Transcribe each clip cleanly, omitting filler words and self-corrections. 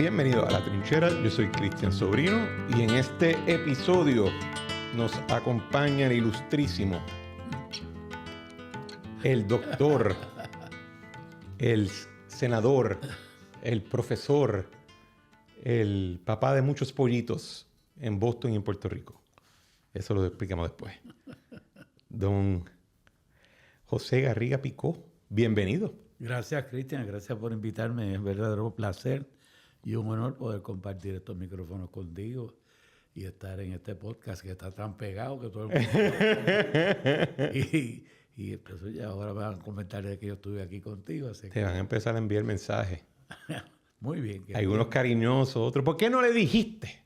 Bienvenido a La Trinchera, yo soy Cristian Sobrino y en este episodio nos acompaña el ilustrísimo, el doctor, el senador, el profesor, el papá de muchos pollitos en Boston y en Puerto Rico. Eso lo explicamos después. Don José Garriga Picó, bienvenido. Gracias, Cristian. Gracias por invitarme. Es un verdadero placer y un honor poder compartir estos micrófonos contigo y estar en este podcast que está tan pegado que todo el mundo... y pues ya ahora van a comentar de que yo estuve aquí contigo. Así Te que... van a empezar a enviar mensajes. Muy bien. Algunos cariñosos, otros. ¿Por qué no le dijiste?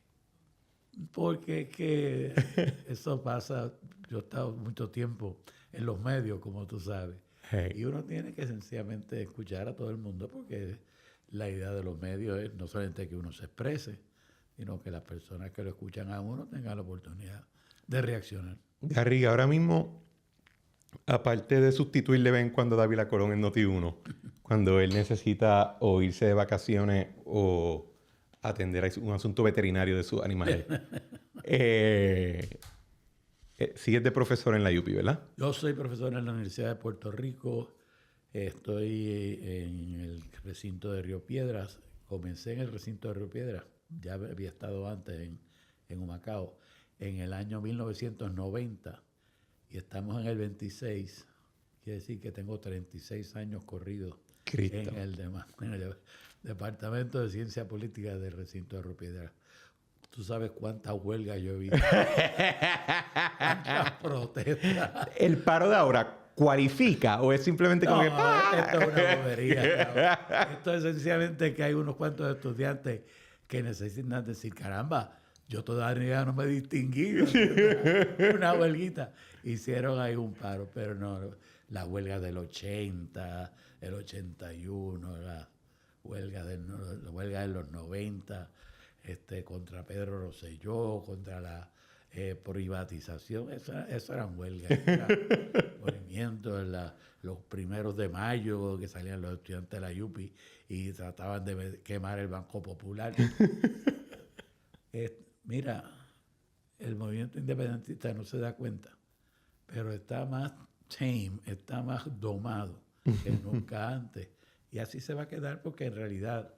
Porque es que eso pasa. Yo he estado mucho tiempo en los medios, como tú sabes. Hey. Y uno tiene que sencillamente escuchar a todo el mundo porque la idea de los medios es no solamente que uno se exprese, sino que las personas que lo escuchan a uno tengan la oportunidad de reaccionar. Garriga, ahora mismo, aparte de sustituirle de vez en cuando a Dávila Colón en Noti1, cuando él necesita o irse de vacaciones o atender a un asunto veterinario de sus animales, sigues de profesor en la UPI, ¿verdad? Yo soy profesor en la Universidad de Puerto Rico. Estoy en el recinto de Río Piedras. Comencé en el recinto de Río Piedras. Ya había estado antes en Humacao. En el año 1990. Y estamos en el 26. Quiere decir que tengo 36 años corridos en el Departamento de Ciencia Política del recinto de Río Piedras. Tú sabes cuántas huelgas yo he visto. Cuántas protestas. ¿El paro de ahora cualifica o es simplemente como que... Esto es una bobería. Esto es sencillamente que hay unos cuantos estudiantes que necesitan decir, caramba, yo todavía no me distinguí. Una huelguita. Hicieron ahí un paro, pero no. La huelga del 80, el 81, la huelga de los 90, contra Pedro Rosselló, contra la privatización. Eso eran huelgas. Movimientos, los primeros de mayo que salían los estudiantes de la UPI y trataban de quemar el Banco Popular. Mira, el movimiento independentista no se da cuenta, pero está más tame, está más domado que nunca antes. Y así se va a quedar porque en realidad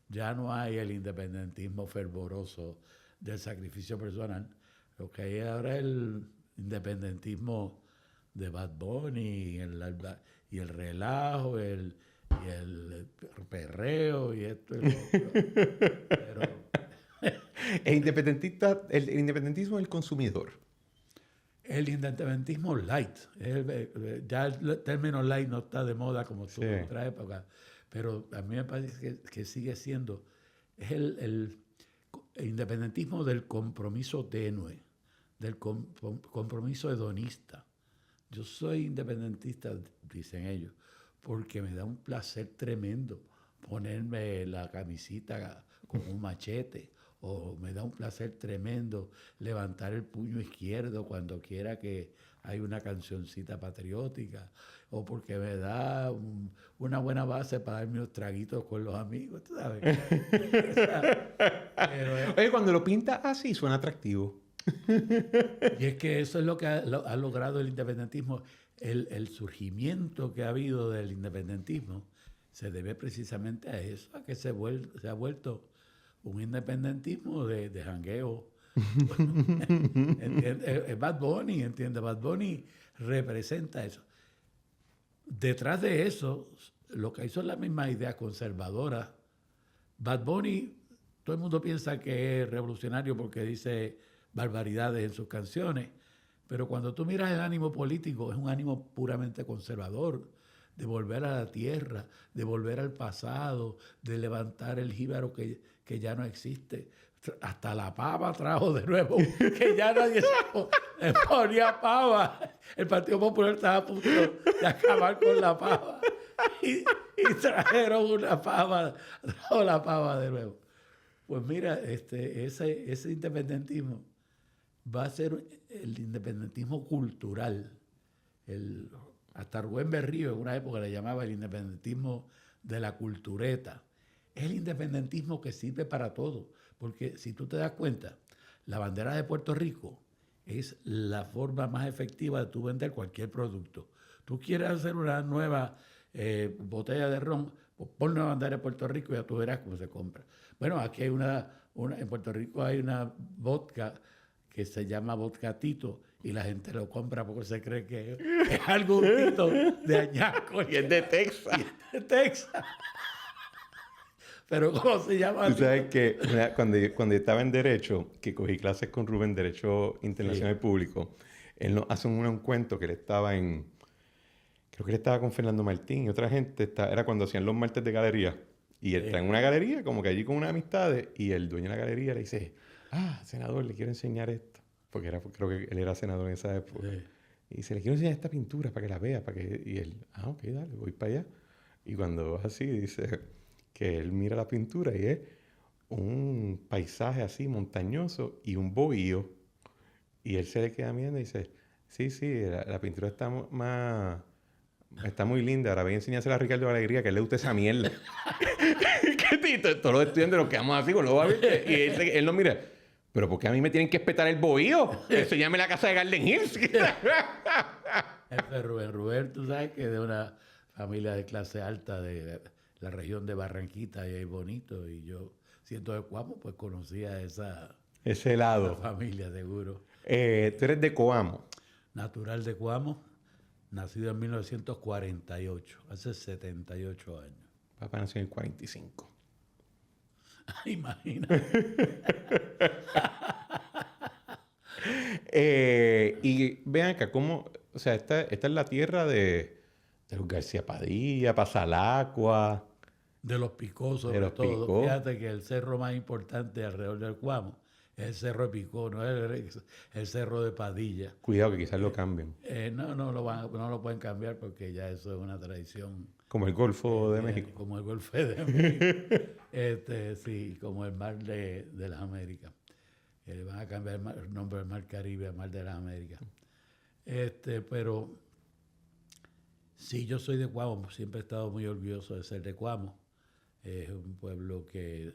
ya no hay el independentismo fervoroso del sacrificio personal. Lo que hay ahora es el independentismo de Bad Bunny y el relajo y el perreo y esto y lo otro. Pero el independentismo del consumidor. el independentismo light. Ya el término light no está de moda como estuvo en otra época, pero a mí me parece que sigue siendo el independentismo del compromiso tenue, del compromiso hedonista. Yo soy independentista, dicen ellos, porque me da un placer tremendo ponerme la camisita con un machete, o me da un placer tremendo levantar el puño izquierdo cuando quiera que hay una cancioncita patriótica, o porque me da una buena base para darme unos traguitos con los amigos, ¿tú sabes? Oye, cuando lo pinta así suena atractivo. Y es que eso es lo que ha logrado el independentismo. El surgimiento que ha habido del independentismo se debe precisamente a eso, a que se ha vuelto un independentismo de jangueo. Bad Bunny, ¿entiendes? Bad Bunny representa eso. Detrás de eso, lo que hay son las mismas ideas conservadoras. Bad Bunny, todo el mundo piensa que es revolucionario porque dice barbaridades en sus canciones, pero cuando tú miras el ánimo político, es un ánimo puramente conservador, de volver a la tierra, de volver al pasado, de levantar el jíbaro que ya no existe. Hasta la pava trajo de nuevo, que ya nadie se ponía pava. El Partido Popular estaba a punto de acabar con la pava. Y trajeron una pava, trajo la pava de nuevo. Pues mira, ese independentismo va a ser el independentismo cultural. Hasta Rubén Berrío en una época le llamaba el independentismo de la cultureta. es el independentismo que sirve para todo. Porque si tú te das cuenta, la bandera de Puerto Rico es la forma más efectiva de tú vender cualquier producto. Tú quieres hacer una nueva botella de ron, pues pon una bandera de Puerto Rico y ya tú verás cómo se compra. Bueno, aquí hay en Puerto Rico hay una vodka que se llama vodka Tito y la gente lo compra porque se cree que es algún Tito de añaco. Y es de Texas. Y es de Texas. Pero ¿cómo se llama? Tú sabes que cuando yo estaba en Derecho, que cogí clases con Rubén, Derecho Internacional Público, él nos hace un cuento que él estaba creo que él estaba con Fernando Martín y otra gente, era cuando hacían los martes de galería. Y él está en una galería, como que allí con unas amistades, y el dueño de la galería le dice, senador, le quiero enseñar esto. Porque creo que él era senador en esa época. Sí. Y dice, le quiero enseñar esta pintura para que la vea. Y él, ok, dale, voy para allá. Y cuando va así, dice que él mira la pintura y es un paisaje así montañoso y un bohío. Y él se le queda mirando y dice, sí, la pintura está muy linda. Ahora voy a enseñársela a Ricardo Alegría, que él le gusta esa mierda. ¿Qué tito? Todos los estudiantes nos quedamos así con los babies. Y él nos mira, pero ¿por qué a mí me tienen que espetar el bohío? Enséñame la casa de Garden Hills. Rubén, tú sabes que es de una familia de clase alta de la región de Barranquita y es bonito. Y yo, siendo de Cuamo, pues conocía esa lado. familia, seguro. Tú eres de Coamo. Natural de Cuamo, nacido en 1948, hace 78 años. Papá nació en el 45. Imagínate. Y vean acá, ¿cómo? O sea, esta es la tierra de los García Padilla, Pasalacua. De los Picó, sobre De los todo. Picó. Fíjate que el cerro más importante alrededor del Cuamo es el cerro de Picó, no es el cerro de Padilla. Cuidado que quizás lo cambien. No lo pueden cambiar porque ya eso es una tradición. Como el Golfo de México. Como el Golfo de México. Sí, como el Mar de las Américas. Le van a cambiar el nombre del Mar Caribe al Mar de las Américas. Pero sí, yo soy de Cuamo, siempre he estado muy orgulloso de ser de Cuamo. Es un pueblo que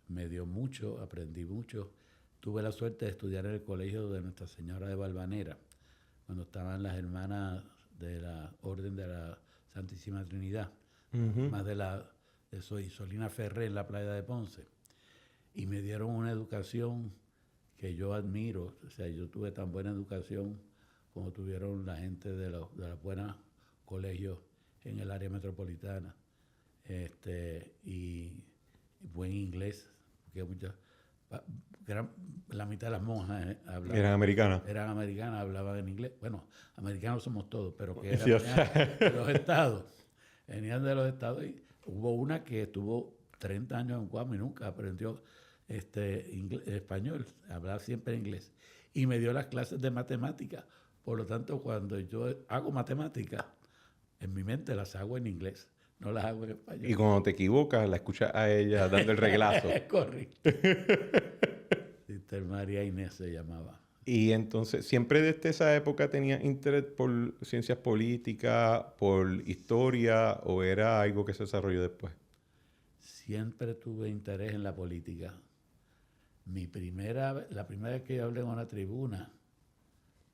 me dio mucho, aprendí mucho. Tuve la suerte de estudiar en el colegio de Nuestra Señora de Valvanera, cuando estaban las hermanas de la Orden de la Santísima Trinidad, más de Solina Ferré en la playa de Ponce. Y me dieron una educación que yo admiro. O sea, yo tuve tan buena educación como tuvieron la gente de los buenos colegios en el área metropolitana. Y buen inglés, porque la mitad de las monjas Eran americanas. eran americanas, hablaban en inglés. Bueno, americanos somos todos, pero que eran de los estados. Venían de los estados y hubo una que estuvo 30 años en Cuamo y nunca aprendió español, hablaba siempre inglés. Y me dio las clases de matemáticas. Por lo tanto, cuando yo hago matemáticas, en mi mente las hago en inglés, no las hago en español. Y cuando te equivocas, la escuchas a ella dando el reglazo. Correcto. Sister María Inés se llamaba. Y entonces, ¿siempre desde esa época tenías interés por ciencias políticas, por historia, o era algo que se desarrolló después? Siempre tuve interés en la política. La primera vez que yo hablé en una tribuna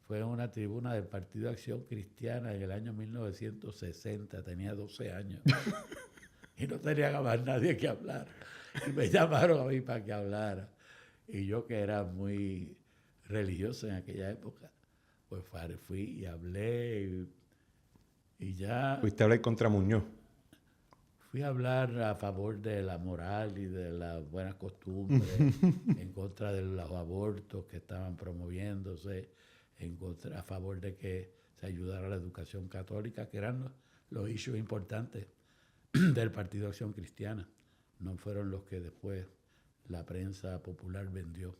fue en una tribuna del Partido Acción Cristiana en el año 1960. Tenía 12 años. Y no tenía más nadie que hablar. Y me llamaron a mí para que hablara. Y yo, que era muy religioso en aquella época, pues fui y hablé y ya... ¿Fuiste a hablar contra Muñoz? Fui a hablar a favor de la moral y de las buenas costumbres, en contra de los abortos que estaban promoviéndose, a favor de que se ayudara a la educación católica, que eran los issues importantes del Partido Acción Cristiana. No fueron los que después la prensa popular vendió.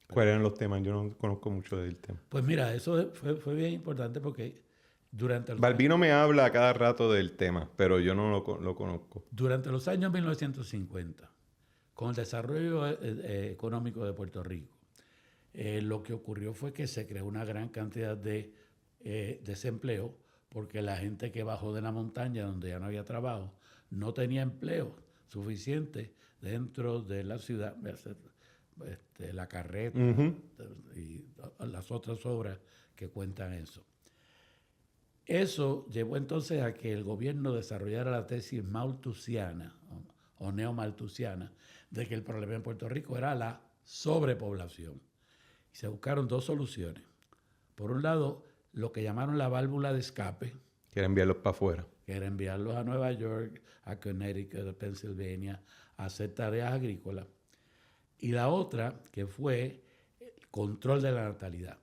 ¿Cuáles eran los temas? Yo no conozco mucho del tema. Pues mira, eso fue bien importante porque durante los Balbino me habla a cada rato del tema, pero yo no lo conozco. Durante los años 1950, con el desarrollo económico de Puerto Rico, lo que ocurrió fue que se creó una gran cantidad de desempleo porque la gente que bajó de la montaña, donde ya no había trabajo, no tenía empleo, suficiente dentro de la ciudad, la carreta y las otras obras que cuentan eso. Eso llevó entonces a que el gobierno desarrollara la tesis malthusiana o neomalthusiana de que el problema en Puerto Rico era la sobrepoblación. Y se buscaron dos soluciones. Por un lado, lo que llamaron la válvula de escape, que era enviarlos para afuera. Que era enviarlos a Nueva York, a Connecticut, a Pennsylvania, a hacer tareas agrícolas. Y la otra, que fue el control de la natalidad.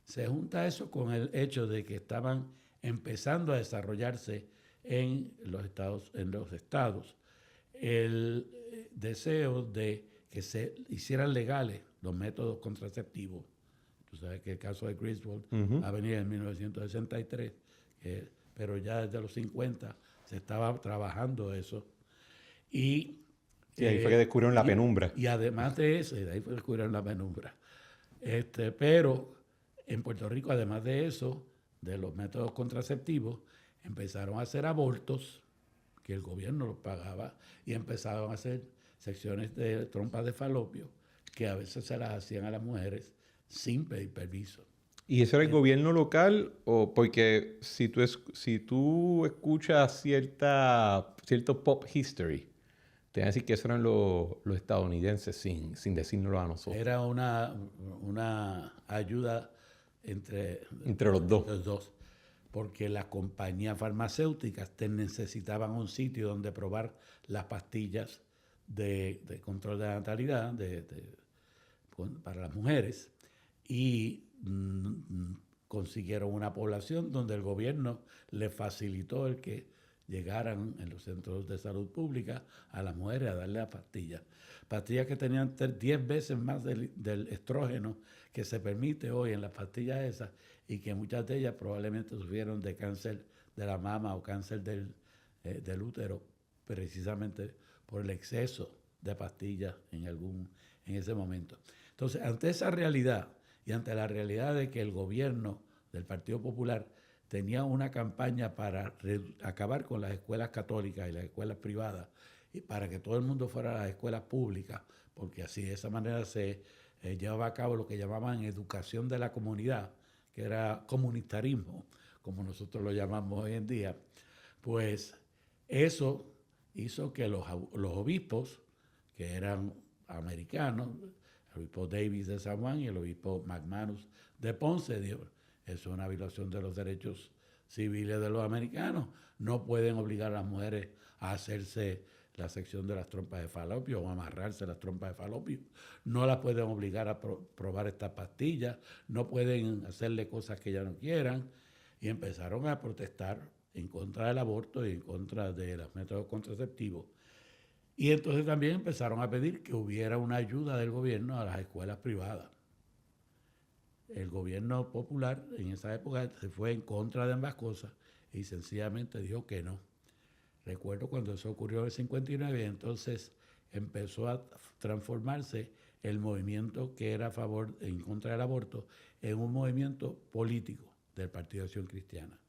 Se junta eso con el hecho de que estaban empezando a desarrollarse en los estados el deseo de que se hicieran legales los métodos contraceptivos. Tú sabes que el caso de Griswold ha venido en 1963, pero ya desde los 50 se estaba trabajando eso. Y ahí fue que descubrieron la penumbra. Y además de eso, de ahí fue que descubrieron la penumbra. Pero en Puerto Rico, además de eso, de los métodos contraceptivos, empezaron a hacer abortos, que el gobierno los pagaba, y empezaron a hacer secciones de trompas de falopio, que a veces se las hacían a las mujeres sin pedir permiso. ¿Y eso era el gobierno local? O porque si tú escuchas cierto pop history, te van a decir que esos eran los estadounidenses sin decírnoslo a nosotros. Era una ayuda entre los dos. Porque las compañías farmacéuticas necesitaban un sitio donde probar las pastillas de control de la natalidad para las mujeres, y consiguieron una población donde el gobierno les facilitó el que llegaran en los centros de salud pública a las mujeres a darle las pastillas. Pastillas que tenían 10 veces más del estrógeno que se permite hoy en las pastillas esas, y que muchas de ellas probablemente sufrieron de cáncer de la mama o cáncer del útero, precisamente por el exceso de pastillas en ese momento. Entonces, ante esa realidad y ante la realidad de que el gobierno del Partido Popular tenía una campaña para acabar con las escuelas católicas y las escuelas privadas, y para que todo el mundo fuera a las escuelas públicas, porque así de esa manera se llevaba a cabo lo que llamaban educación de la comunidad, que era comunitarismo, como nosotros lo llamamos hoy en día, pues eso hizo que los obispos, que eran americanos, el obispo Davis de San Juan y el obispo McManus de Ponce, dijo, eso es una violación de los derechos civiles de los americanos. No pueden obligar a las mujeres a hacerse la sección de las trompas de falopio o amarrarse las trompas de falopio. No las pueden obligar a probar estas pastillas, no pueden hacerle cosas que ellas no quieran. Y empezaron a protestar en contra del aborto y en contra de los métodos contraceptivos. Y entonces también empezaron a pedir que hubiera una ayuda del gobierno a las escuelas privadas. El gobierno popular en esa época se fue en contra de ambas cosas y sencillamente dijo que no. Recuerdo cuando eso ocurrió en el 59, y entonces empezó a transformarse el movimiento que era en contra del aborto en un movimiento político del Partido de Acción Cristiana.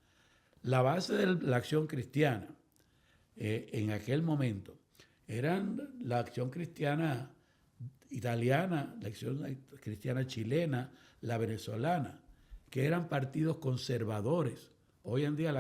La base de la Acción Cristiana en aquel momento eran la Acción Cristiana italiana, la Acción Cristiana chilena, la venezolana, que eran partidos conservadores. Hoy en día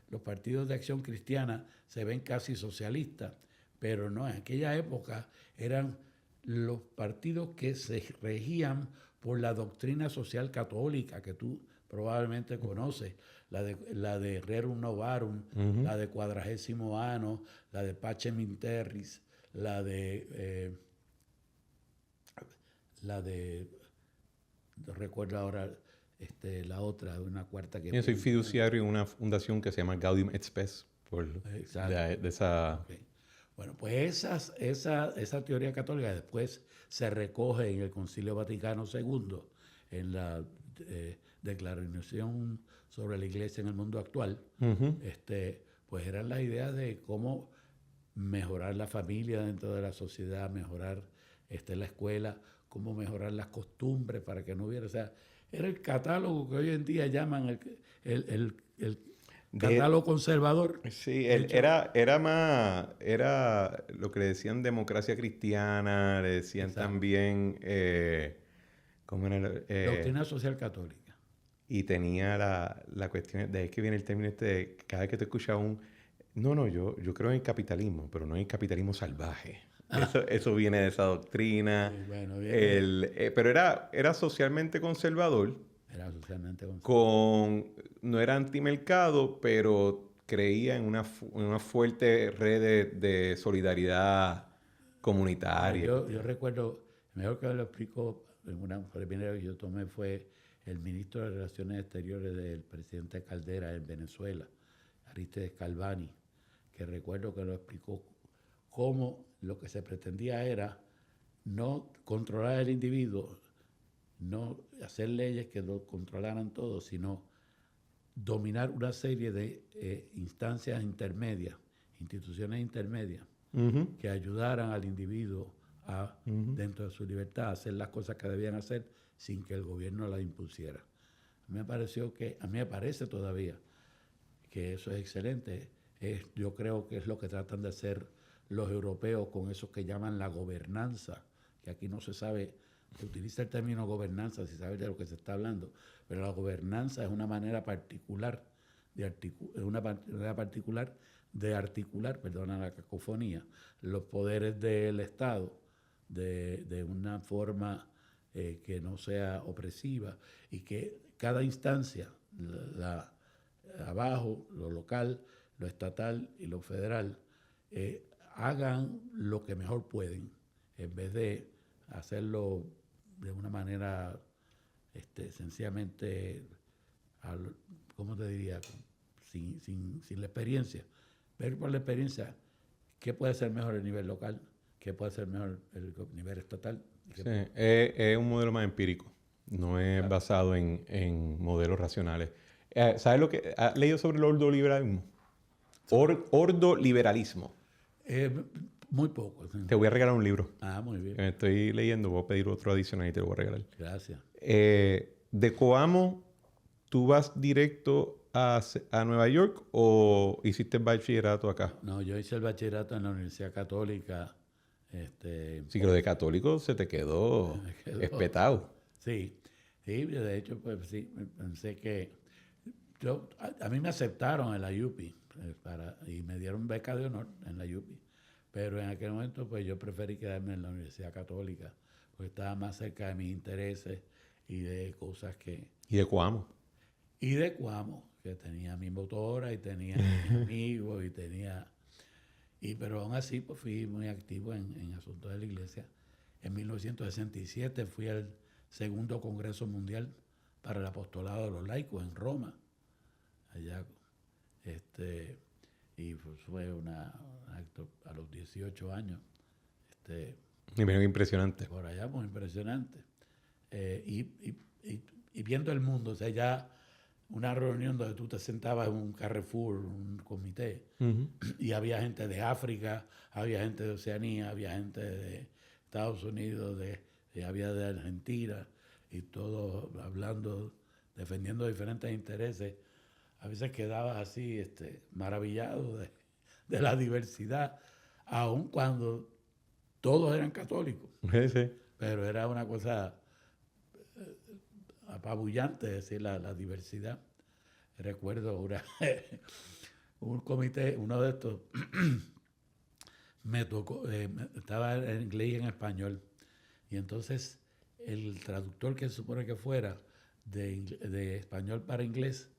los partidos de Acción Cristiana se ven casi socialistas, pero no, en aquella época eran los partidos que se regían por la doctrina social católica que tú probablemente conoces, la de Rerum Novarum, la de Quadragésimo Anno, la de Pacem in Terris, la de no recuerdo ahora la otra, una cuarta que... Yo soy fiduciario en una fundación que se llama Gaudium et Spes, de esa... Okay. Bueno, pues esa teoría católica después se recoge en el Concilio Vaticano II, en la Declaración sobre la Iglesia en el Mundo Actual. Pues eran las ideas de cómo mejorar la familia dentro de la sociedad, mejorar la escuela, cómo mejorar las costumbres para que no hubiera... O sea, era el catálogo que hoy en día llaman catálogo conservador. Sí, él era lo que le decían democracia cristiana, le decían Exacto. también, ¿cómo era? Doctrina social católica. Y tenía la cuestión, de ahí que viene el término este, cada vez que te escucha no, yo creo en el capitalismo, pero no en el capitalismo salvaje. Eso viene de esa doctrina. Sí, bueno, Pero era socialmente conservador. Era socialmente conservador. No era antimercado, pero creía en una fuerte red de solidaridad comunitaria. Yo recuerdo, mejor que lo explicó, en una primera que yo tomé fue el ministro de Relaciones Exteriores del presidente Caldera en Venezuela, Aristides Calvani, que recuerdo que lo explicó cómo lo que se pretendía era no controlar al individuo, no hacer leyes que lo controlaran todo, sino dominar una serie de instancias intermedias, instituciones intermedias, que ayudaran al individuo a, dentro de su libertad, a hacer las cosas que debían hacer sin que el gobierno las impusiera. A mí me parece todavía que eso es excelente. Yo creo que es lo que tratan de hacer los europeos con eso que llaman la gobernanza, que aquí no se sabe, se utiliza el término gobernanza si sabes de lo que se está hablando, pero la gobernanza es una manera particular de articular, perdona la cacofonía, los poderes del Estado de una forma que no sea opresiva y que cada instancia, abajo, lo local, lo estatal y lo federal, hagan lo que mejor pueden, en vez de hacerlo de una manera sencillamente, ¿cómo te diría? Sin la experiencia. Ver por la experiencia qué puede ser mejor el nivel local, qué puede ser mejor el nivel estatal. Sí, es un modelo más empírico, no es basado en modelos racionales. ¿Sabes lo que has leído sobre el ordoliberalismo? Ordoliberalismo. Muy poco. Te voy a regalar un libro. Ah, muy bien. Que estoy leyendo, voy a pedir otro adicional y te lo voy a regalar. Gracias. De Coamo, ¿tú vas directo a Nueva York o hiciste el bachillerato acá? No, yo hice el bachillerato en la Universidad Católica. Sí, que lo de católico se te quedó espetado. Sí, de hecho, pues sí, pensé que a mí me aceptaron en la UPI y me dieron beca de honor en la UPI, pero en aquel momento pues yo preferí quedarme en la Universidad Católica porque estaba más cerca de mis intereses y de cosas que... ¿Y de Coamo? Y de Coamo, que tenía mi motora y tenía mis amigos y tenía... pero aún así pues fui muy activo en asuntos de la iglesia. En 1967 fui al segundo Congreso Mundial para el Apostolado de los Laicos en Roma, allá. Y pues fue un acto a los 18 años. Y medio impresionante. Por allá, muy impresionante. Y viendo el mundo, o sea, ya una reunión donde tú te sentabas en un Carrefour, un comité, y había gente de África, había gente de Oceanía, había gente de Estados Unidos, había de Argentina, y todos hablando, defendiendo diferentes intereses. A veces quedabas así maravillado de la diversidad, aun cuando todos eran católicos. Sí. Pero era una cosa apabullante decir la diversidad. Recuerdo un comité, uno de estos, me tocó, estaba en inglés y en español, y entonces el traductor que se supone que fuera de español para inglés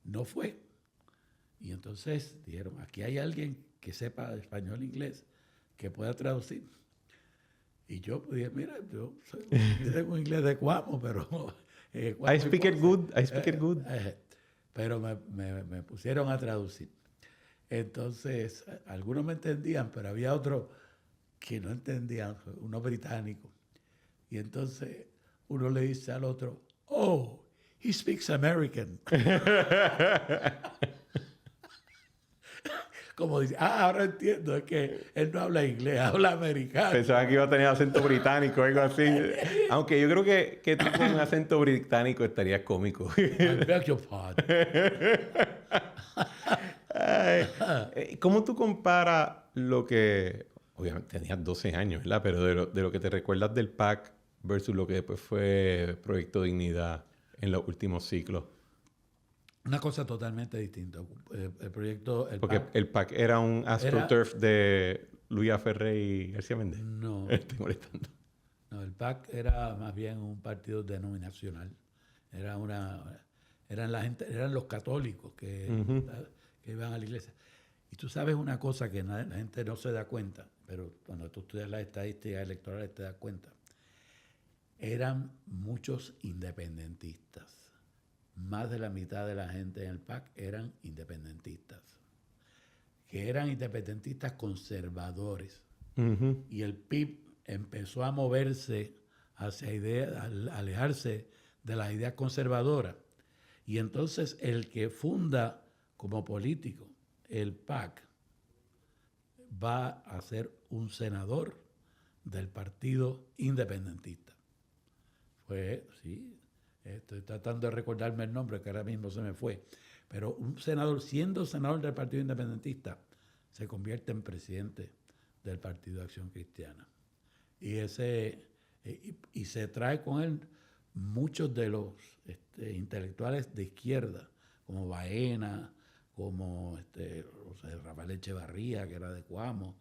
no fue. Y entonces dijeron, aquí hay alguien que sepa español e inglés, que pueda traducir. Y yo dije, mira, yo tengo inglés de Coamo, pero... I speak it good. Pero me pusieron a traducir. Entonces, algunos me entendían, pero había otros que no entendían, unos británicos. Y entonces uno le dice al otro, oh, he speaks American. Como dice, ahora entiendo, es que él no habla inglés, habla americano. Pensaba que iba a tener acento británico o algo así. Aunque yo creo que tú con un acento británico estarías cómico. I beg your pardon. ¿Cómo tú comparas lo que, obviamente tenías 12 años, ¿verdad? Pero de lo que te recuerdas del PAC versus lo que después fue Proyecto Dignidad en los últimos ciclos? Una cosa totalmente distinta. El proyecto, el Porque PAC, el PAC era un AstroTurf de Luis Aferré y García Méndez. no, Estoy molestando. no, el PAC era más bien un partido denominacional. Eran los católicos que iban a la iglesia. Y tú sabes una cosa que la gente no se da cuenta, pero cuando tú estudias las estadísticas electorales te das cuenta. Eran muchos independentistas. Más de la mitad de la gente en el PAC eran independentistas. Que eran independentistas conservadores. Y el PIB empezó a moverse hacia alejarse de las ideas conservadoras. Y entonces el que funda como político el PAC va a ser un senador del Partido Independentista. Sí, estoy tratando de recordarme el nombre que ahora mismo se me fue, pero un senador, siendo senador del Partido Independentista, se convierte en presidente del Partido de Acción Cristiana. Y se trae con él muchos de los intelectuales de izquierda, como Baena, como Rafael Echevarría, que era de Cuamo,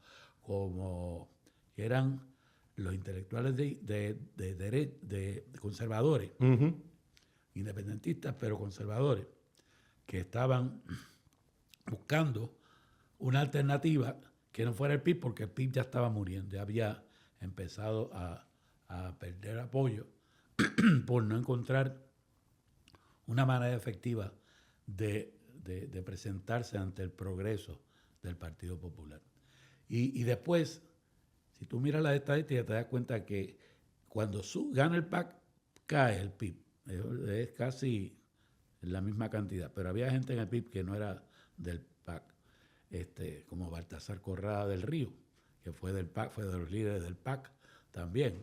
que eran los intelectuales de conservadores, independentistas, pero conservadores, que estaban buscando una alternativa que no fuera el PIB, porque el PIB ya estaba muriendo, ya había empezado a perder apoyo por no encontrar una manera efectiva de presentarse ante el progreso del Partido Popular. Y después, si tú miras las estadísticas, te das cuenta que cuando gana el PAC, cae el PIB. Es casi la misma cantidad. Pero había gente en el PIB que no era del PAC, como Baltasar Corrada del Río, que fue del PAC, fue de los líderes del PAC también.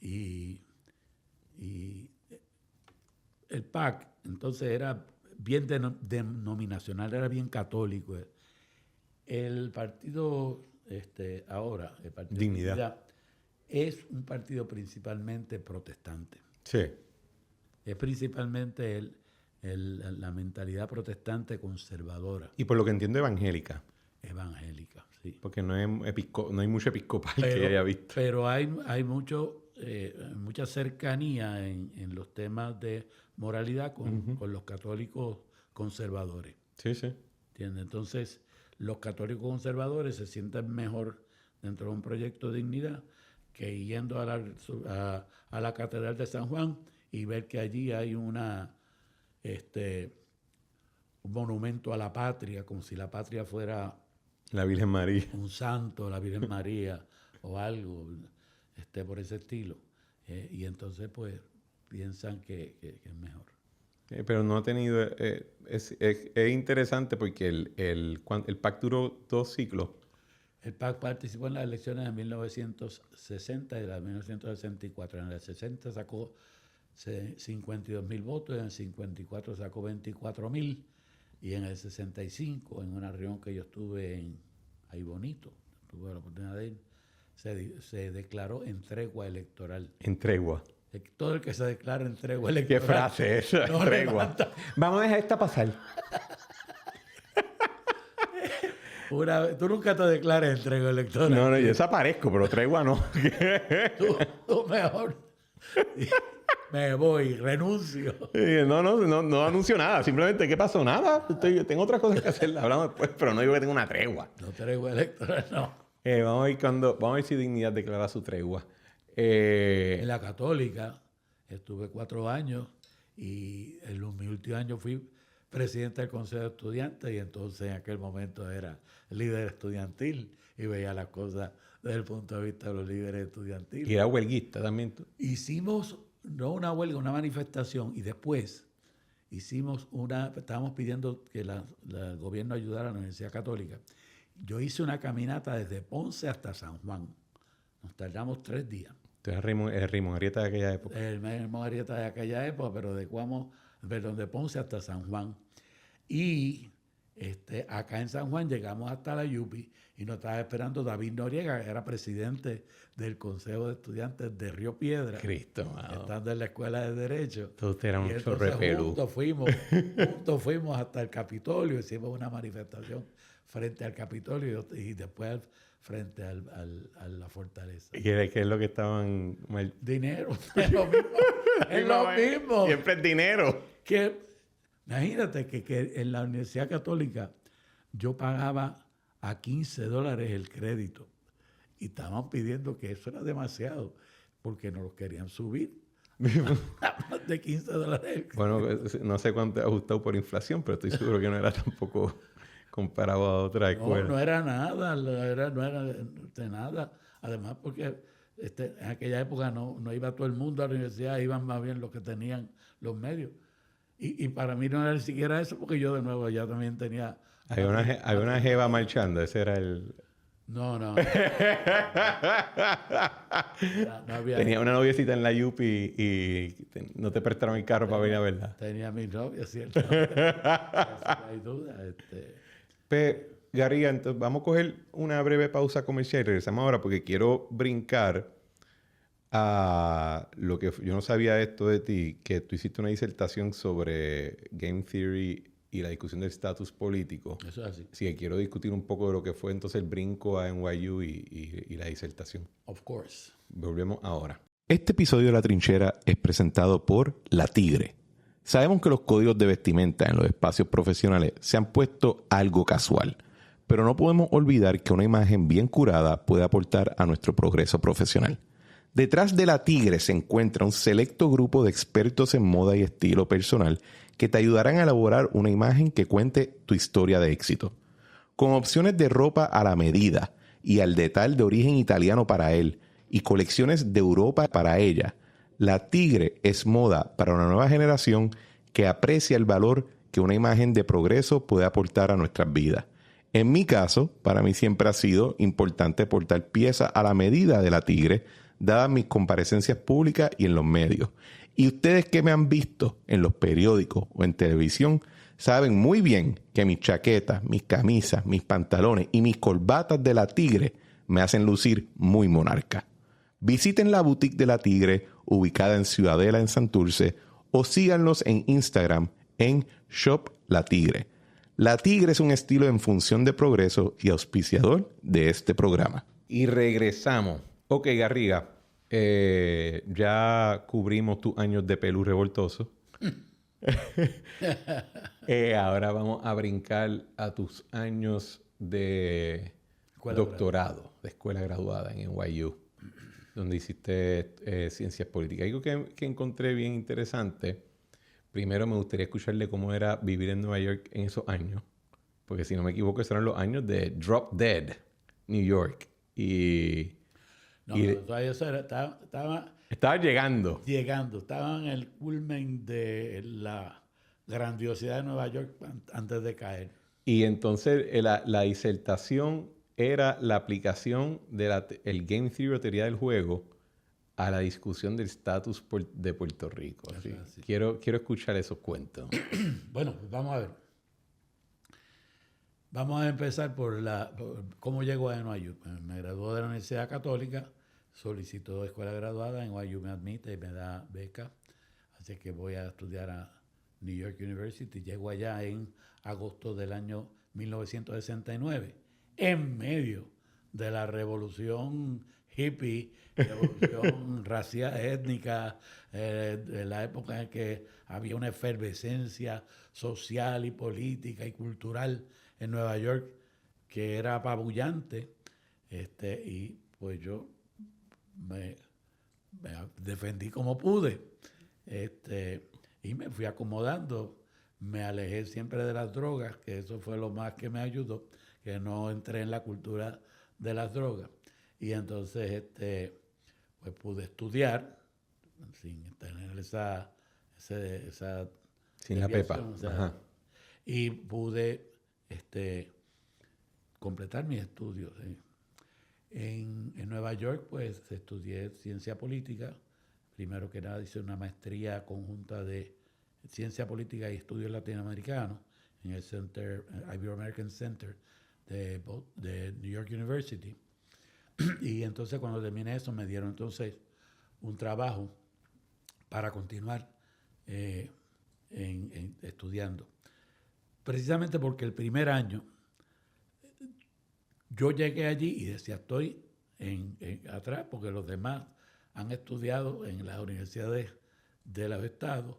Y el PAC, entonces, era bien denominacional, era bien católico. El partido ahora, el Partido Dignidad, es un partido principalmente protestante. Sí. Es principalmente la mentalidad protestante conservadora. Y por lo que entiendo, evangélica. Evangélica, sí. Porque no hay mucho episcopal que haya visto. Pero hay mucha cercanía en los temas de moralidad con los católicos conservadores. Sí, sí. ¿Entiendes? Entonces, los católicos conservadores se sienten mejor dentro de un proyecto de dignidad que yendo a la Catedral de San Juan y ver que allí hay un monumento a la patria, como si la patria fuera La Virgen María. un santo, la Virgen María o algo por ese estilo. Y entonces, pues, piensan que es mejor. Pero no ha tenido... es interesante porque el PAC duró 2 ciclos. El PAC participó en las elecciones de 1960 y las de 1964. En el 60 sacó 52,000 votos, en el 54 sacó 24,000 y en el 65, en una reunión que yo estuve ahí bonito, tuve la oportunidad de ir, se declaró en tregua electoral. En tregua. Todo el que se declara en tregua electoral. ¿Qué frase es esa? No Tregua. levanta. Vamos a dejar esta pasar. Tú nunca te declaras en tregua electoral. No, yo desaparezco, pero tregua no. Tú mejor. Me voy, renuncio. No anuncio nada. Simplemente, ¿qué pasó? Nada. Tengo otras cosas que hacer. Hablamos después, pero no digo que tengo una tregua. No, tregua electoral, no. Vamos a ver si Dignidad declara su tregua. En la Católica estuve 4 años y en mi último año fui presidente del Consejo de Estudiantes y entonces en aquel momento era líder estudiantil y veía las cosas desde el punto de vista de los líderes estudiantiles. Y era huelguista también. Hicimos, no una huelga, una manifestación y después estábamos pidiendo que el gobierno ayudara a la Universidad Católica. Yo hice una caminata desde Ponce hasta San Juan. Nos tardamos 3 días. Entonces el Rimón Arieta de aquella época. El Rimón Arieta de aquella época, pero de Ponce hasta San Juan. Y Acá en San Juan llegamos hasta la Yupi y nos estaba esperando David Noriega, que era presidente del Consejo de Estudiantes de Río Piedra, Cristo, mano. estando en la Escuela de Derecho. Todos eran Y un entonces chorrepelú. juntos fuimos hasta el Capitolio, hicimos una manifestación frente al Capitolio y después frente a la fortaleza. ¿Y qué es lo que estaban mal? Dinero, es lo mismo. Es lo mismo. Siempre es dinero. Que, imagínate que en la Universidad Católica yo pagaba a $15 el crédito y estaban pidiendo que eso era demasiado porque nos lo querían subir a más de $15. Bueno, no sé cuánto ha ajustado por inflación, pero estoy seguro que no era tampoco comparado a otra escuela. No era nada, no era de nada. Además, porque en aquella época no iba todo el mundo a la universidad, iban más bien los que tenían los medios. Y para mí no era ni siquiera eso, porque yo de nuevo ya también tenía... Había una jeva marchando, ese era el... No. No había... Tenía una noviecita en la Yupi y no te prestaron el carro para venir a verla. Tenía mi novia, ¿cierto? No hay duda. Garriga, entonces vamos a coger una breve pausa comercial y regresamos ahora porque quiero brincar a lo que yo no sabía esto de ti, que tú hiciste una disertación sobre Game Theory y la discusión del estatus político. Eso es así. Así que quiero discutir un poco de lo que fue entonces el brinco a NYU y la disertación. Of course. Volvemos ahora. Este episodio de La Trinchera es presentado por La Tigre. Sabemos que los códigos de vestimenta en los espacios profesionales se han puesto algo casual, pero no podemos olvidar que una imagen bien curada puede aportar a nuestro progreso profesional. Detrás de La Tigre se encuentra un selecto grupo de expertos en moda y estilo personal que te ayudarán a elaborar una imagen que cuente tu historia de éxito. Con opciones de ropa a la medida y al detalle de origen italiano para él y colecciones de Europa para ella, La Tigre es moda para una nueva generación que aprecia el valor que una imagen de progreso puede aportar a nuestras vidas. En mi caso, para mí siempre ha sido importante portar piezas a la medida de La Tigre, dadas mis comparecencias públicas y en los medios. Y ustedes que me han visto en los periódicos o en televisión, saben muy bien que mis chaquetas, mis camisas, mis pantalones y mis corbatas de La Tigre me hacen lucir muy monarca. Visiten la boutique de La Tigre, ubicada en Ciudadela, en Santurce, o síganlos en Instagram en Shop La Tigre. La Tigre es un estilo en función de progreso y auspiciador de este programa. Y regresamos. Ok, Garriga, ya cubrimos tus años de pelú revoltoso. Ahora vamos a brincar a tus años de doctorado, de escuela graduada en NYU, donde hiciste ciencias políticas. Algo que encontré bien interesante. Primero me gustaría escucharle cómo era vivir en Nueva York en esos años, porque si no me equivoco, esos eran los años de Drop Dead, New York. Estaba llegando. Estaba en el culmen de la grandiosidad de Nueva York antes de caer. Y entonces la disertación era la aplicación del Game Theory o teoría del juego a la discusión del estatus de Puerto Rico. Así. Quiero escuchar esos cuentos. Bueno, pues vamos a ver. Vamos a empezar por cómo llegó a NYU. Me graduó de la Universidad Católica, solicitó escuela graduada, NYU me admite y me da beca, así que voy a estudiar a New York University. Llego allá en agosto del año 1969, en medio de la revolución hippie, revolución racial, étnica, de la época en que había una efervescencia social y política y cultural en Nueva York que era apabullante, y pues yo me defendí como pude, y me fui acomodando. Me alejé siempre de las drogas, que eso fue lo más que me ayudó, que no entré en la cultura de las drogas. Y entonces pues pude estudiar sin tener esa sin la pepa. O sea, y pude completar mis estudios. En Nueva York, pues estudié ciencia política. Primero que nada hice una maestría conjunta de ciencia política y estudios latinoamericanos en el Center, Ibero-American Center de New York University. Y entonces cuando terminé eso me dieron entonces un trabajo para continuar estudiando. Precisamente porque el primer año yo llegué allí y decía, estoy atrás porque los demás han estudiado en las universidades de los estados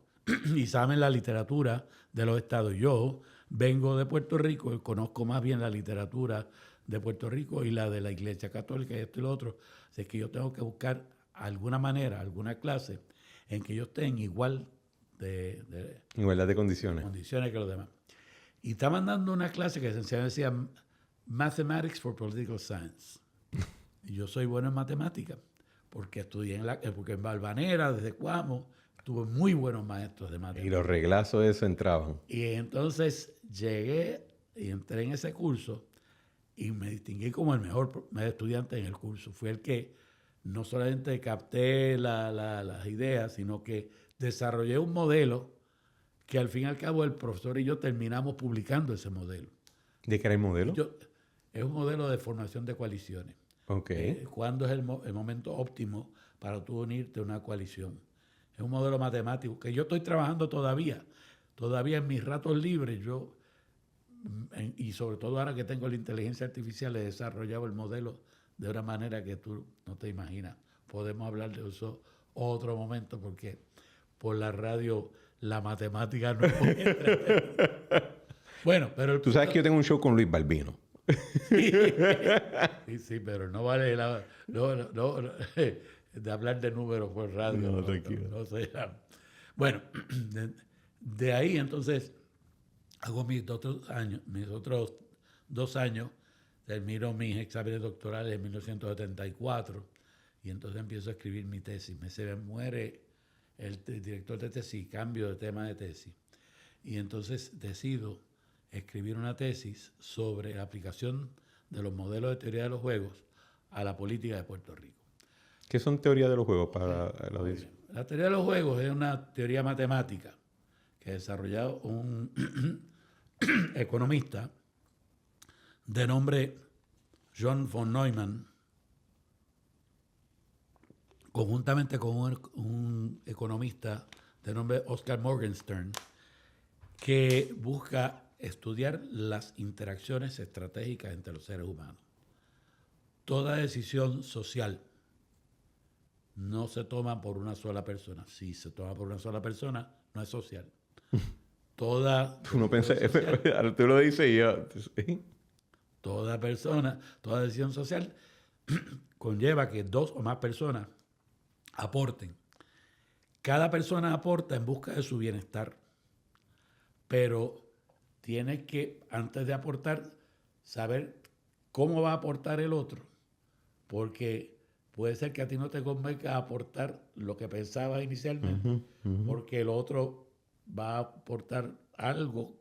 y saben la literatura de los estados. Yo vengo de Puerto Rico y conozco más bien la literatura de Puerto Rico y la de la Iglesia Católica y esto y lo otro. Así que yo tengo que buscar alguna manera, alguna clase en que yo esté en igualdad de condiciones que los demás. Y estaban dando una clase que esencialmente decía Mathematics for Political Science. Y yo soy bueno en matemáticas, porque estudié porque en Valvanera, desde Cuamo, tuve muy buenos maestros de matemáticas. Y los reglazos de eso entraban. Y entonces llegué y entré en ese curso y me distinguí como el mejor estudiante en el curso. Fui el que no solamente capté las ideas, sino que desarrollé un modelo que al fin y al cabo el profesor y yo terminamos publicando ese modelo. ¿De qué era el modelo? Es un modelo de formación de coaliciones. Okay. ¿Cuándo es el momento óptimo para tú unirte a una coalición? Es un modelo matemático que yo estoy trabajando todavía. Todavía en mis ratos libres y sobre todo ahora que tengo la inteligencia artificial, he desarrollado el modelo de una manera que tú no te imaginas. Podemos hablar de eso otro momento porque por la radio la matemática no es muy entretenida. Bueno, pero... Tú sabes que yo tengo un show con Luis Balbino. Sí, pero no vale de hablar de números por radio. No, tranquilo. No sé. Bueno, de ahí entonces hago mis otros 2 años, termino mis exámenes doctorales en 1974 y entonces empiezo a escribir mi tesis. Se me muere el director de tesis, cambio de tema de tesis. Y entonces decido escribir una tesis sobre la aplicación de los modelos de teoría de los juegos a la política de Puerto Rico. ¿Qué son teorías de los juegos para la audiencia? La teoría de los juegos es una teoría matemática que ha desarrollado un economista de nombre John von Neumann, conjuntamente con un economista de nombre Oscar Morgenstern, que busca estudiar las interacciones estratégicas entre los seres humanos. Toda decisión social no se toma por una sola persona. Si se toma por una sola persona, no es social. Toda tú lo dices y yo... ¿sí? Toda decisión social conlleva que 2 o más personas aporten. Cada persona aporta en busca de su bienestar, pero tiene que, antes de aportar, saber cómo va a aportar el otro, porque puede ser que a ti no te convenga aportar lo que pensabas inicialmente, porque el otro va a aportar algo,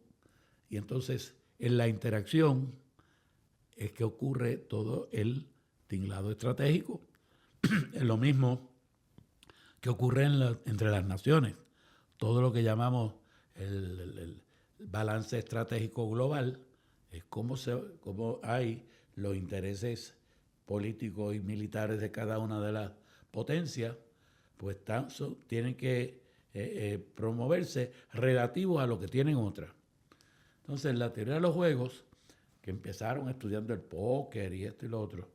y entonces en la interacción es que ocurre todo el tinglado estratégico. Es lo mismo que ocurre entre las naciones. Todo lo que llamamos el balance estratégico global es cómo hay los intereses políticos y militares de cada una de las potencias, pues tienen que promoverse relativos a lo que tienen otras. Entonces, la teoría de los juegos, que empezaron estudiando el póker y esto y lo otro,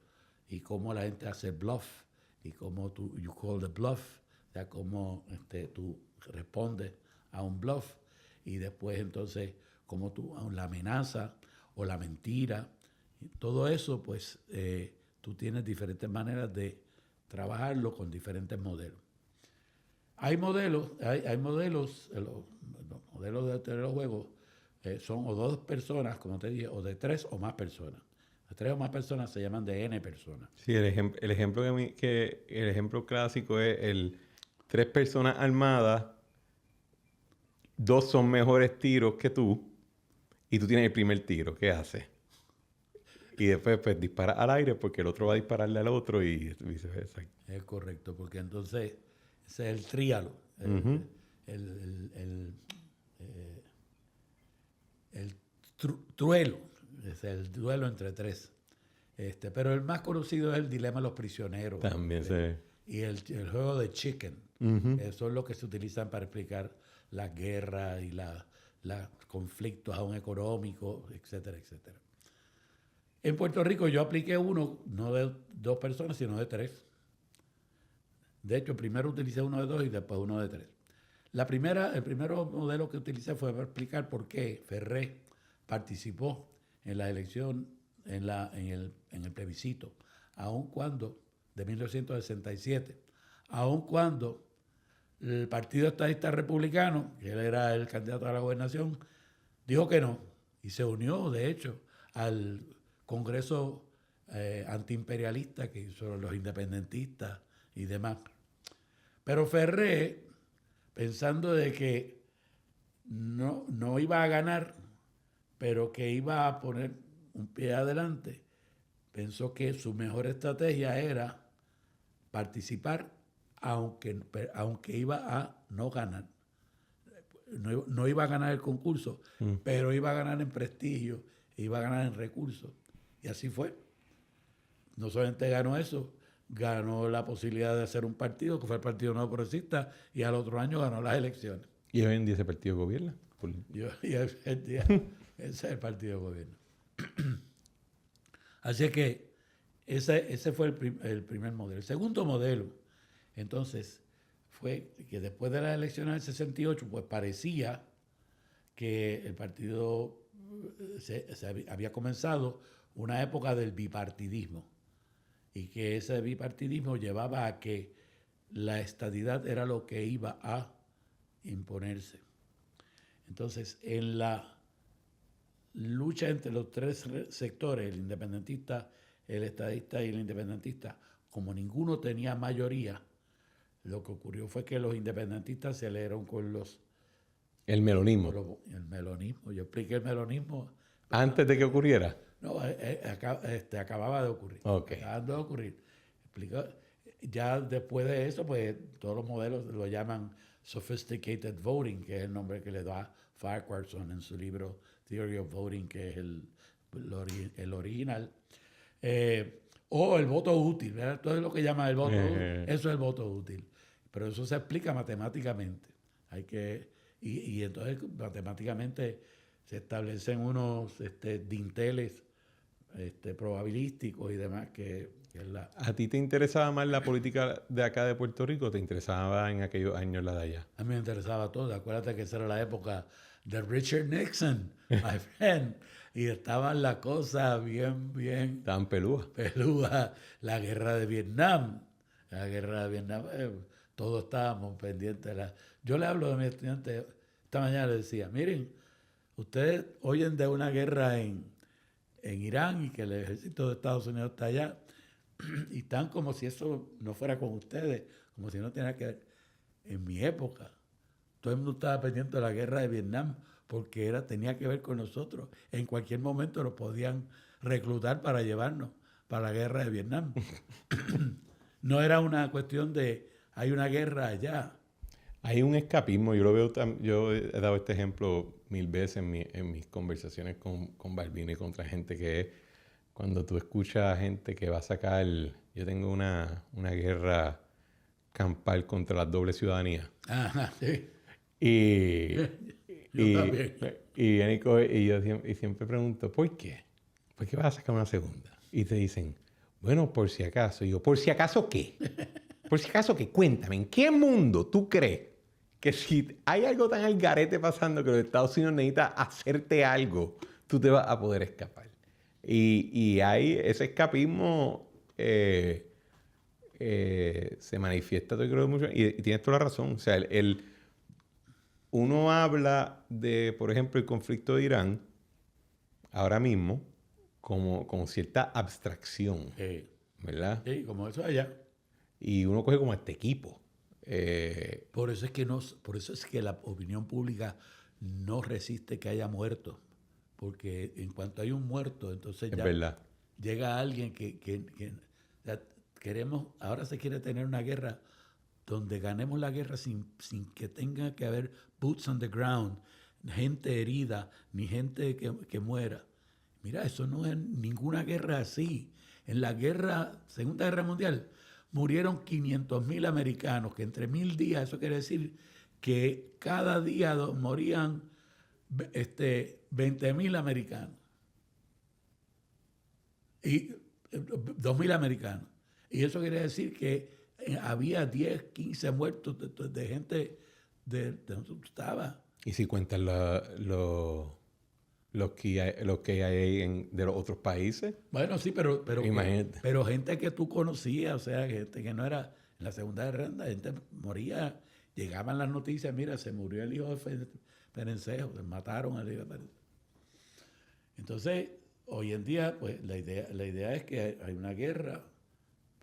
y cómo la gente hace bluff, y cómo you call the bluff, o sea, cómo tú respondes a un bluff, y después entonces cómo la amenaza o la mentira, y todo eso, pues tú tienes diferentes maneras de trabajarlo con diferentes modelos. Hay modelos, los modelos de teoría de los juegos son o 2 personas, como te dije, o de 3 o más personas. Las 3 o más personas se llaman de N personas. Sí, el ejemplo clásico es 3 personas armadas, 2 son mejores tiros que tú, y tú tienes el primer tiro. ¿Qué haces? Y después pues dispara al aire porque el otro va a dispararle al otro y viceversa. Es correcto, porque entonces ese es el tríalo. El Truelo, es el duelo entre tres. Pero el más conocido es el dilema de los prisioneros. También Y el juego de Chicken. Uh-huh. Eso es lo que se utilizan para explicar la guerra y los conflictos aún económicos, etcétera, etcétera. En Puerto Rico yo apliqué uno, no de 2 personas, sino de 3. De hecho, primero utilicé uno de 2 y después uno de 3. El primer modelo que utilicé fue para explicar por qué Ferré participó en la elección, en el plebiscito, aun cuando, de 1967, aun cuando el Partido Estadista Republicano, que él era el candidato a la gobernación, dijo que no, y se unió, de hecho, al Congreso antiimperialista que hizo los independentistas y demás. Pero Ferré, pensando de que no iba a ganar, pero que iba a poner un pie adelante, pensó que su mejor estrategia era participar aunque iba a no ganar. No iba a ganar el concurso, pero iba a ganar en prestigio, iba a ganar en recursos. Y así fue. No solamente ganó eso, ganó la posibilidad de hacer un partido, que fue el Partido Nuevo Progresista, y al otro año ganó las elecciones. ¿Y hoy en día ese partido gobierna? Ese es el partido de gobierno. Así que ese fue el primer modelo. El segundo modelo, entonces, fue que después de las elecciones del 68, pues parecía que el partido había comenzado una época del bipartidismo y que ese bipartidismo llevaba a que la estadidad era lo que iba a imponerse. Entonces, en la lucha entre los 3 sectores, el independentista, el estadista y el independentista, como ninguno tenía mayoría, lo que ocurrió fue que los independentistas se aliaron con los... El melonismo. El melonismo. Yo expliqué el melonismo. ¿Antes de que ocurriera? No, acababa de ocurrir. Okay. Acabando de ocurrir. Ya después de eso, pues todos los modelos lo llaman sophisticated voting, que es el nombre que le da Farquharson en su libro Theory of Voting, que es el original. O el voto útil, ¿verdad? Todo lo que llama el voto útil, eso es el voto útil. Pero eso se explica matemáticamente. Y entonces matemáticamente se establecen unos dinteles probabilísticos y demás que es la... ¿A ti te interesaba más la política de acá de Puerto Rico o te interesaba en aquellos años la de allá? A mí me interesaba todo. Acuérdate que esa era la época de Richard Nixon, my friend. Y estaban las cosas bien... Estaban pelúas. La guerra de Vietnam. Todos estábamos pendientes. Yo le hablo de mis estudiantes. Esta mañana les decía, miren, ustedes oyen de una guerra en Irán y que el ejército de Estados Unidos está allá y están como si eso no fuera con ustedes, como si no tuviera que ver. En mi época, todo el mundo estaba pendiente de la guerra de Vietnam porque tenía que ver con nosotros. En cualquier momento nos podían reclutar para llevarnos para la guerra de Vietnam. No era una cuestión de hay una guerra allá. Hay un escapismo, yo he dado este ejemplo 1000 veces en mis conversaciones con Balbino y con otra gente, que es cuando tú escuchas a gente que va a sacar, yo tengo una guerra campal contra las dobles ciudadanías. Ajá, sí. Y yo siempre pregunto, ¿por qué? ¿Por qué vas a sacar una segunda? Y te dicen, bueno, por si acaso. Y yo, ¿por si acaso qué? Por si acaso qué, cuéntame, ¿en qué mundo tú crees que si hay algo tan al garete pasando que los Estados Unidos necesita hacerte algo, tú te vas a poder escapar? Y hay ese escapismo se manifiesta, yo creo, mucho, y tienes toda la razón. O sea, uno habla de, por ejemplo, el conflicto de Irán ahora mismo como cierta abstracción, ¿verdad? Sí, como eso allá. Y uno coge como este equipo. Por eso es que la opinión pública no resiste que haya muertos. Porque en cuanto hay un muerto, entonces ya verdad. Llega alguien ahora se quiere tener una guerra donde ganemos la guerra sin que tenga que haber boots on the ground, gente herida, ni gente que muera. Mira, eso no es ninguna guerra así. En la Segunda Guerra Mundial, murieron 500.000 americanos, que entre 1.000 días, eso quiere decir que cada día morían 20.000 americanos. Y 2.000 americanos. Y eso quiere decir que había 10, 15 muertos de gente de donde tú estabas. Y si cuentas los que hay de los otros países. Bueno, sí, Imagínate. pero gente que tú conocías, o sea, gente que no era en la Segunda Guerra, la gente moría, llegaban las noticias, mira, se murió el hijo de Perencejo, se mataron al hijo de Perencejo. Entonces, hoy en día, pues la idea es que hay una guerra,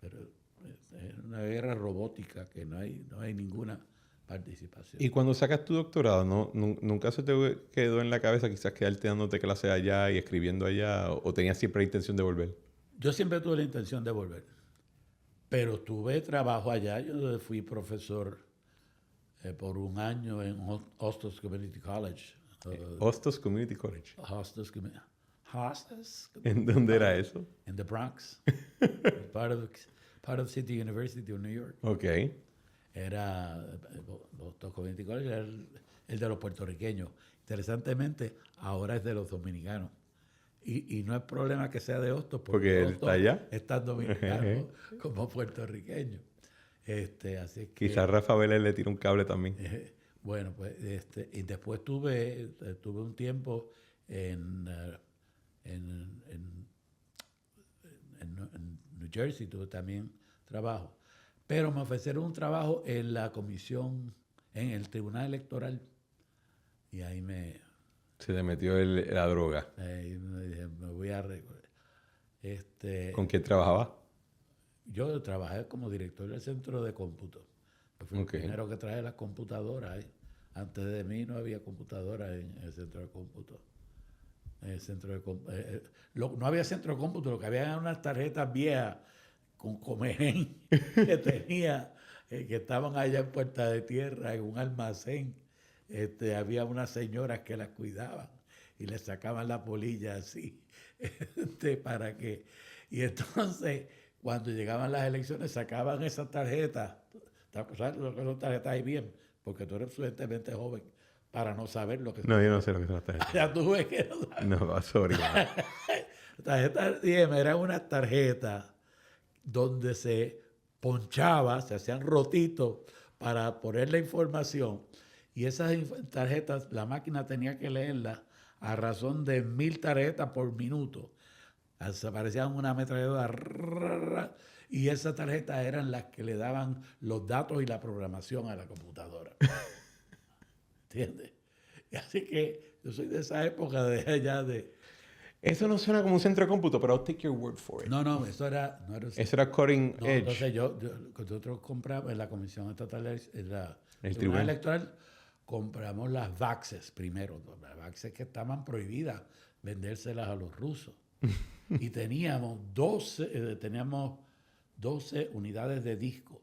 pero es una guerra robótica, que no hay ninguna participación. Y cuando sacas tu doctorado, ¿nunca se te quedó en la cabeza quizás quedarte dándote clases allá y escribiendo allá? ¿O tenías siempre la intención de volver? Yo siempre tuve la intención de volver, pero tuve trabajo allá. Yo fui profesor por un año en Hostos Community College. Hostos Community College. Hostos. ¿En dónde era eso? In the Bronx. part of City University of New York. Ok. Era Hostos Community College, era el de los puertorriqueños. Interesantemente, ahora es de los dominicanos. Y no es problema que sea de Hostos, porque él está allá. Es tan dominicano como puertorriqueño. Así que, quizás Rafa Vélez le tira un cable también. Bueno, pues, y después tuve un tiempo en New Jersey, tuve también trabajo. Pero me ofrecieron un trabajo en la comisión, en el Tribunal Electoral. Y ahí se le metió la droga. Ahí me dije, me voy a... ¿Con quién trabajaba? Yo trabajé como director del centro de cómputo. Fui el primero que traje las computadoras. Antes de mí no había computadoras en el centro de cómputo. No había centro de cómputo, lo que había eran unas tarjetas viejas con Comején que tenía, que estaban allá en Puerta de Tierra, en un almacén. Había unas señoras que las cuidaban y les sacaban la polilla así, para que... Y entonces, cuando llegaban las elecciones, sacaban esas tarjetas. ¿Sabes lo que son tarjetas IBM? Porque tú eres suficientemente joven para no saber lo que son. No, yo no sé lo que son las tarjetas. Ya tú ves que no sabes. No, sorry. Tarjetas IBM eran unas tarjetas donde se ponchaba, se hacían rotitos para poner la información. Y esas tarjetas, la máquina tenía que leerlas a razón de 1.000 tarjetas por minuto. Se parecían una ametralladora. Y esas tarjetas eran las que le daban los datos y la programación a la computadora. ¿Entiendes? Y así que yo soy de esa época de allá de... Eso no suena como un centro de cómputo, pero I'll take your word for it. No, eso era... No era eso era cutting edge. Entonces nosotros compramos en la Comisión Estatal, el Tribunal Electoral, compramos las VAXes primero. Las VAXes que estaban prohibidas vendérselas a los rusos. Y teníamos 12 unidades de disco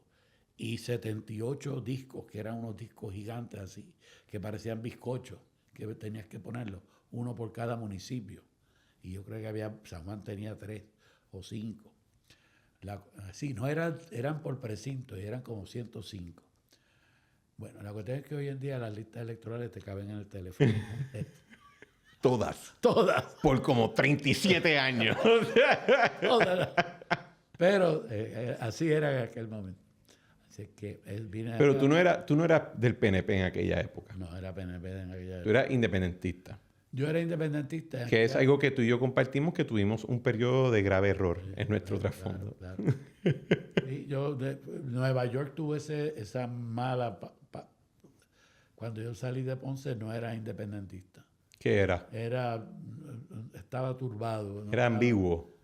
y 78 discos, que eran unos discos gigantes así, que parecían bizcochos, que tenías que ponerlos, uno por cada municipio. Y yo creo que San Juan tenía 3 o 5. Sí, no eran por precinto, y eran como 105. Bueno, la cuestión es que hoy en día las listas electorales te caben en el teléfono. Todas. Por como 37 años. Todas. Pero así era en aquel momento. Así que pero acá. Tú no eras del PNP en aquella época. No, era PNP en aquella época. Tú eras independentista. Yo era independentista. Que es algo que tú y yo compartimos, que tuvimos un periodo de grave error en nuestro trasfondo. Claro. Y yo de Nueva York tuve esa mala... Cuando yo salí de Ponce no era independentista. ¿Qué era? Estaba turbado. ¿No? Era ambiguo.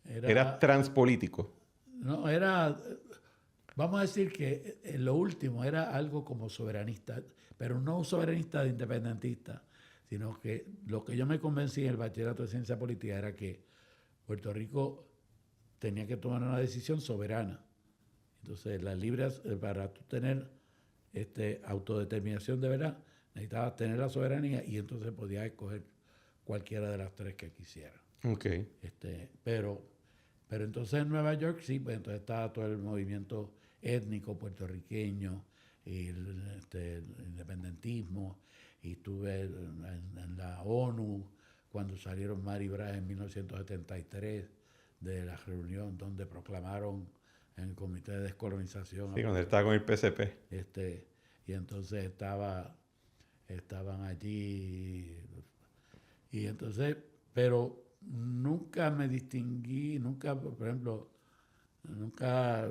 Era transpolítico. No, vamos a decir que lo último era algo como soberanista, pero no un soberanista de independentista, sino que lo que yo me convencí en el bachillerato de ciencia política era que Puerto Rico tenía que tomar una decisión soberana. Entonces, las libres, para tú tener autodeterminación de verdad, necesitabas tener la soberanía y entonces podías escoger cualquiera de las tres que quisieras. Okay. Pero entonces en Nueva York sí, pues entonces estaba todo el movimiento étnico puertorriqueño, y el independentismo, y estuve en la ONU cuando salieron Mari Brás en 1973 de la reunión donde proclamaron en el Comité de Descolonización. Sí, cuando estaba con el PCP. Y entonces estaban allí, y entonces, pero nunca me distinguí, nunca, por ejemplo, nunca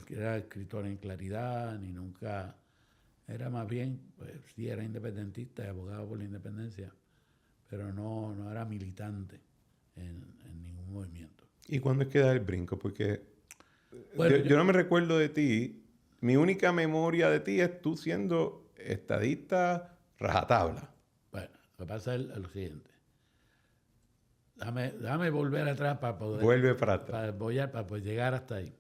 era escritor en Claridad, ni nunca, era más bien, pues sí, era independentista y abogado por la independencia, pero no era militante en ningún movimiento. ¿Y cuándo es que da el brinco? Porque Bueno, yo no me recuerdo de ti. Mi única memoria de ti es tú siendo estadista rajatabla. Bueno, lo que pasa es lo siguiente. Déjame volver atrás para poder... Vuelve para atrás. Para poder llegar hasta ahí.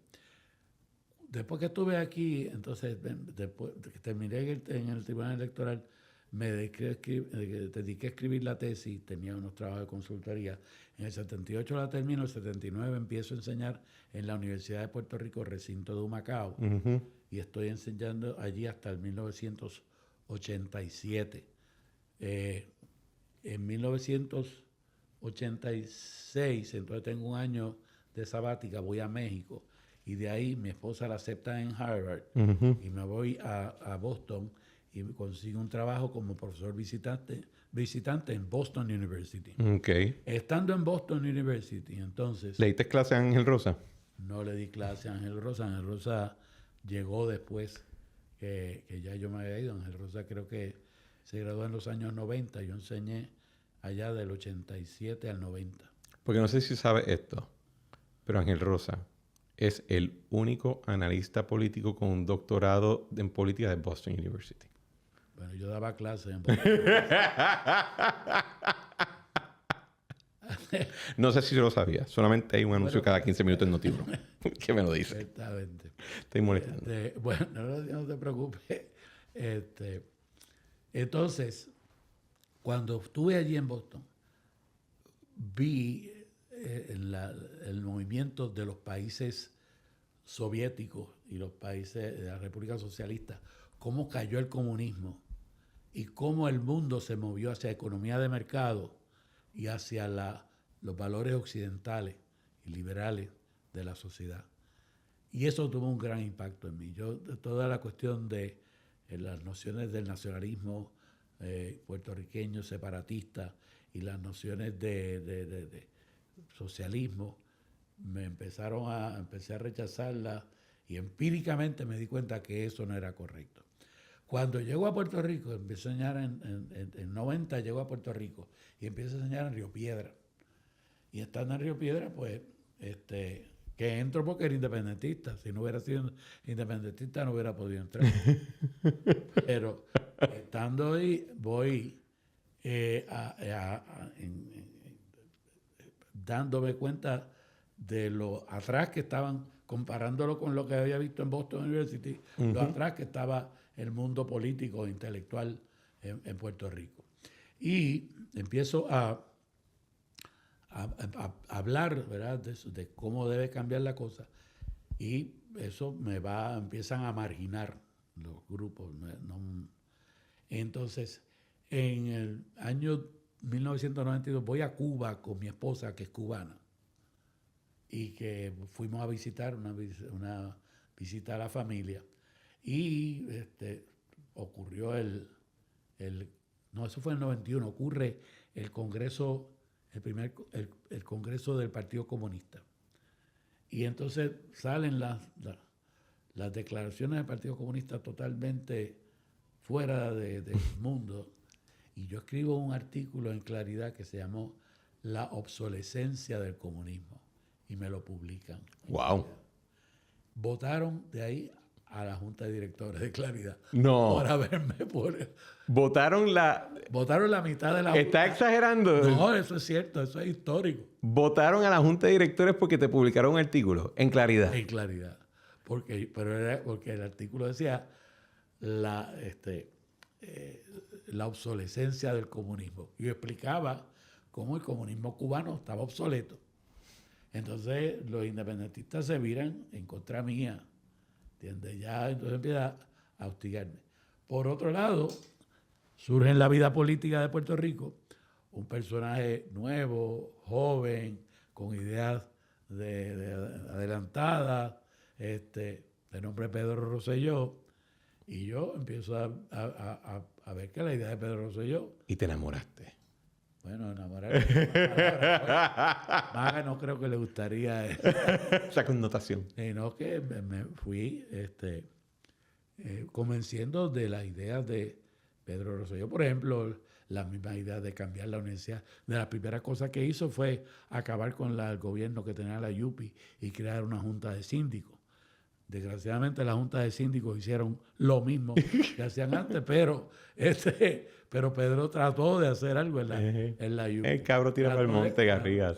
Después que estuve aquí, entonces, después que terminé en el Tribunal Electoral, me dediqué a escribir la tesis, tenía unos trabajos de consultoría. En el 78 la termino, en el 79 empiezo a enseñar en la Universidad de Puerto Rico, recinto de Humacao, y estoy enseñando allí hasta el 1987. En 1986, entonces tengo un año de sabática, voy a México, y de ahí mi esposa la acepta en Harvard, y me voy a Boston y consigo un trabajo como profesor visitante en Boston University. Okay. Estando en Boston University, entonces... ¿Le diste clase a Ángel Rosa? No le di clase a Ángel Rosa. Ángel Rosa llegó después que ya yo me había ido. Ángel Rosa creo que se graduó en los años 90. Yo enseñé allá del 87 al 90. Porque no sé si sabes esto, pero Ángel Rosa es el único analista político con un doctorado en política de Boston University. Bueno, yo daba clases en Boston. No sé si lo sabía. Solamente hay un anuncio cada 15 minutos en Notibro que me lo dice. Exactamente. Estoy molestando. Bueno, no te preocupes. Entonces, cuando estuve allí en Boston, vi el movimiento de los países soviéticos y los países de la República Socialista, cómo cayó el comunismo y cómo el mundo se movió hacia economía de mercado y hacia los valores occidentales y liberales de la sociedad. Y eso tuvo un gran impacto en mí. Toda la cuestión de las nociones del nacionalismo puertorriqueño separatista y las nociones de socialismo, empecé a rechazarlas y empíricamente me di cuenta que eso no era correcto. Cuando llego a Puerto Rico, empecé a enseñar en 90, llego a Puerto Rico y empiezo a enseñar en Río Piedra. Y estando en Río Piedra, pues, que entro porque era independentista. Si no hubiera sido independentista, no hubiera podido entrar. Pero estando ahí, voy dándome cuenta de lo atrás que estaban, comparándolo con lo que había visto en Boston University, lo atrás que estaba el mundo político e intelectual en Puerto Rico. Y empiezo a hablar, ¿verdad?, de cómo debe cambiar la cosa, y eso empiezan a marginar los grupos. Entonces, en el año 1992 voy a Cuba con mi esposa, que es cubana, y que fuimos a visitar una visita a la familia, y ocurrió no, eso fue en el 91, ocurre el Congreso, el Congreso del Partido Comunista. Y entonces salen las declaraciones del Partido Comunista totalmente fuera del mundo. Y yo escribo un artículo en Claridad que se llamó La obsolescencia del comunismo. Y me lo publican. ¡Wow! Votaron de ahí a la Junta de Directores de Claridad. No. Para verme Votaron la mitad de la... ¿Está exagerando? No, eso es cierto, eso es histórico. Votaron a la Junta de Directores porque te publicaron un artículo en Claridad. En Claridad. Porque el artículo decía la obsolescencia del comunismo. Yo explicaba cómo el comunismo cubano estaba obsoleto. Entonces los independentistas se viran en contra mía, ¿entiendes? Ya entonces empieza a hostigarme. Por otro lado, surge en la vida política de Puerto Rico un personaje nuevo, joven, con ideas adelantadas, de nombre Pedro Rosselló, y yo empiezo a ver que la idea de Pedro Rosselló... Y te enamoraste. Bueno, enamorarme. Maga no creo que le gustaría esa connotación. Sino que me fui convenciendo de las ideas de Pedro Rosselló. Por ejemplo, la misma idea de cambiar la universidad. De las primeras cosas que hizo fue acabar con el gobierno que tenía la YUPI y crear una junta de síndicos. Desgraciadamente las juntas de síndicos hicieron lo mismo que hacían antes, pero Pedro trató de hacer algo en la YUPI. El cabro tira para el monte, Garriga.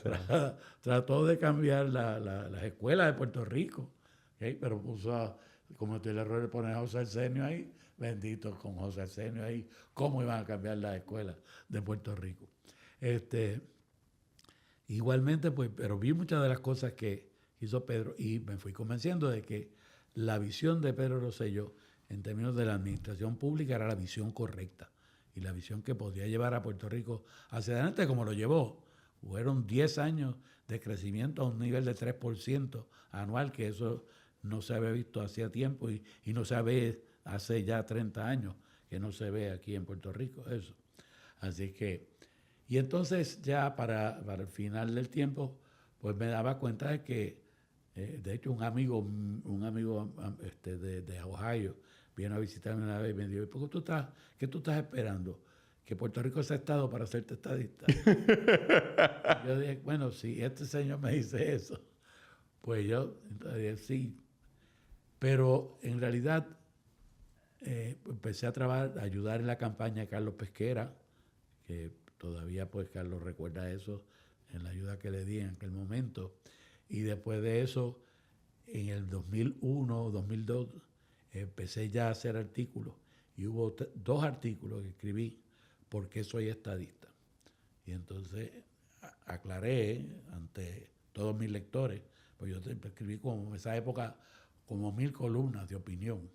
Trató de cambiar las escuelas de Puerto Rico, ¿okay? Pero puso, como el error de poner a José Arsenio ahí, bendito con José Arsenio ahí, ¿cómo iban a cambiar las escuelas de Puerto Rico? Igualmente, pues, pero vi muchas de las cosas que hizo Pedro y me fui convenciendo de que la visión de Pedro Rosselló en términos de la administración pública era la visión correcta y la visión que podía llevar a Puerto Rico hacia adelante como lo llevó. Fueron 10 años de crecimiento a un nivel de 3% anual, que eso no se había visto hacía tiempo y no se ve hace ya 30 años, que no se ve aquí en Puerto Rico eso. Así que, y entonces ya para el final del tiempo, pues me daba cuenta de que, de hecho, un amigo de Ohio vino a visitarme una vez y me dijo, ¿qué tú estás esperando? ¿Que Puerto Rico sea estado para hacerte estadista? Yo dije, bueno, si este señor me dice eso, pues yo dije, sí. Pero en realidad empecé a trabajar, a ayudar en la campaña de Carlos Pesquera, que todavía pues Carlos recuerda eso en la ayuda que le di en aquel momento. Y después de eso, en el 2001 o 2002, empecé ya a hacer artículos. Y hubo 2 artículos que escribí, ¿por qué soy estadista? Y entonces aclaré ante todos mis lectores, pues yo escribí como en esa época como 1000 columnas de opinión.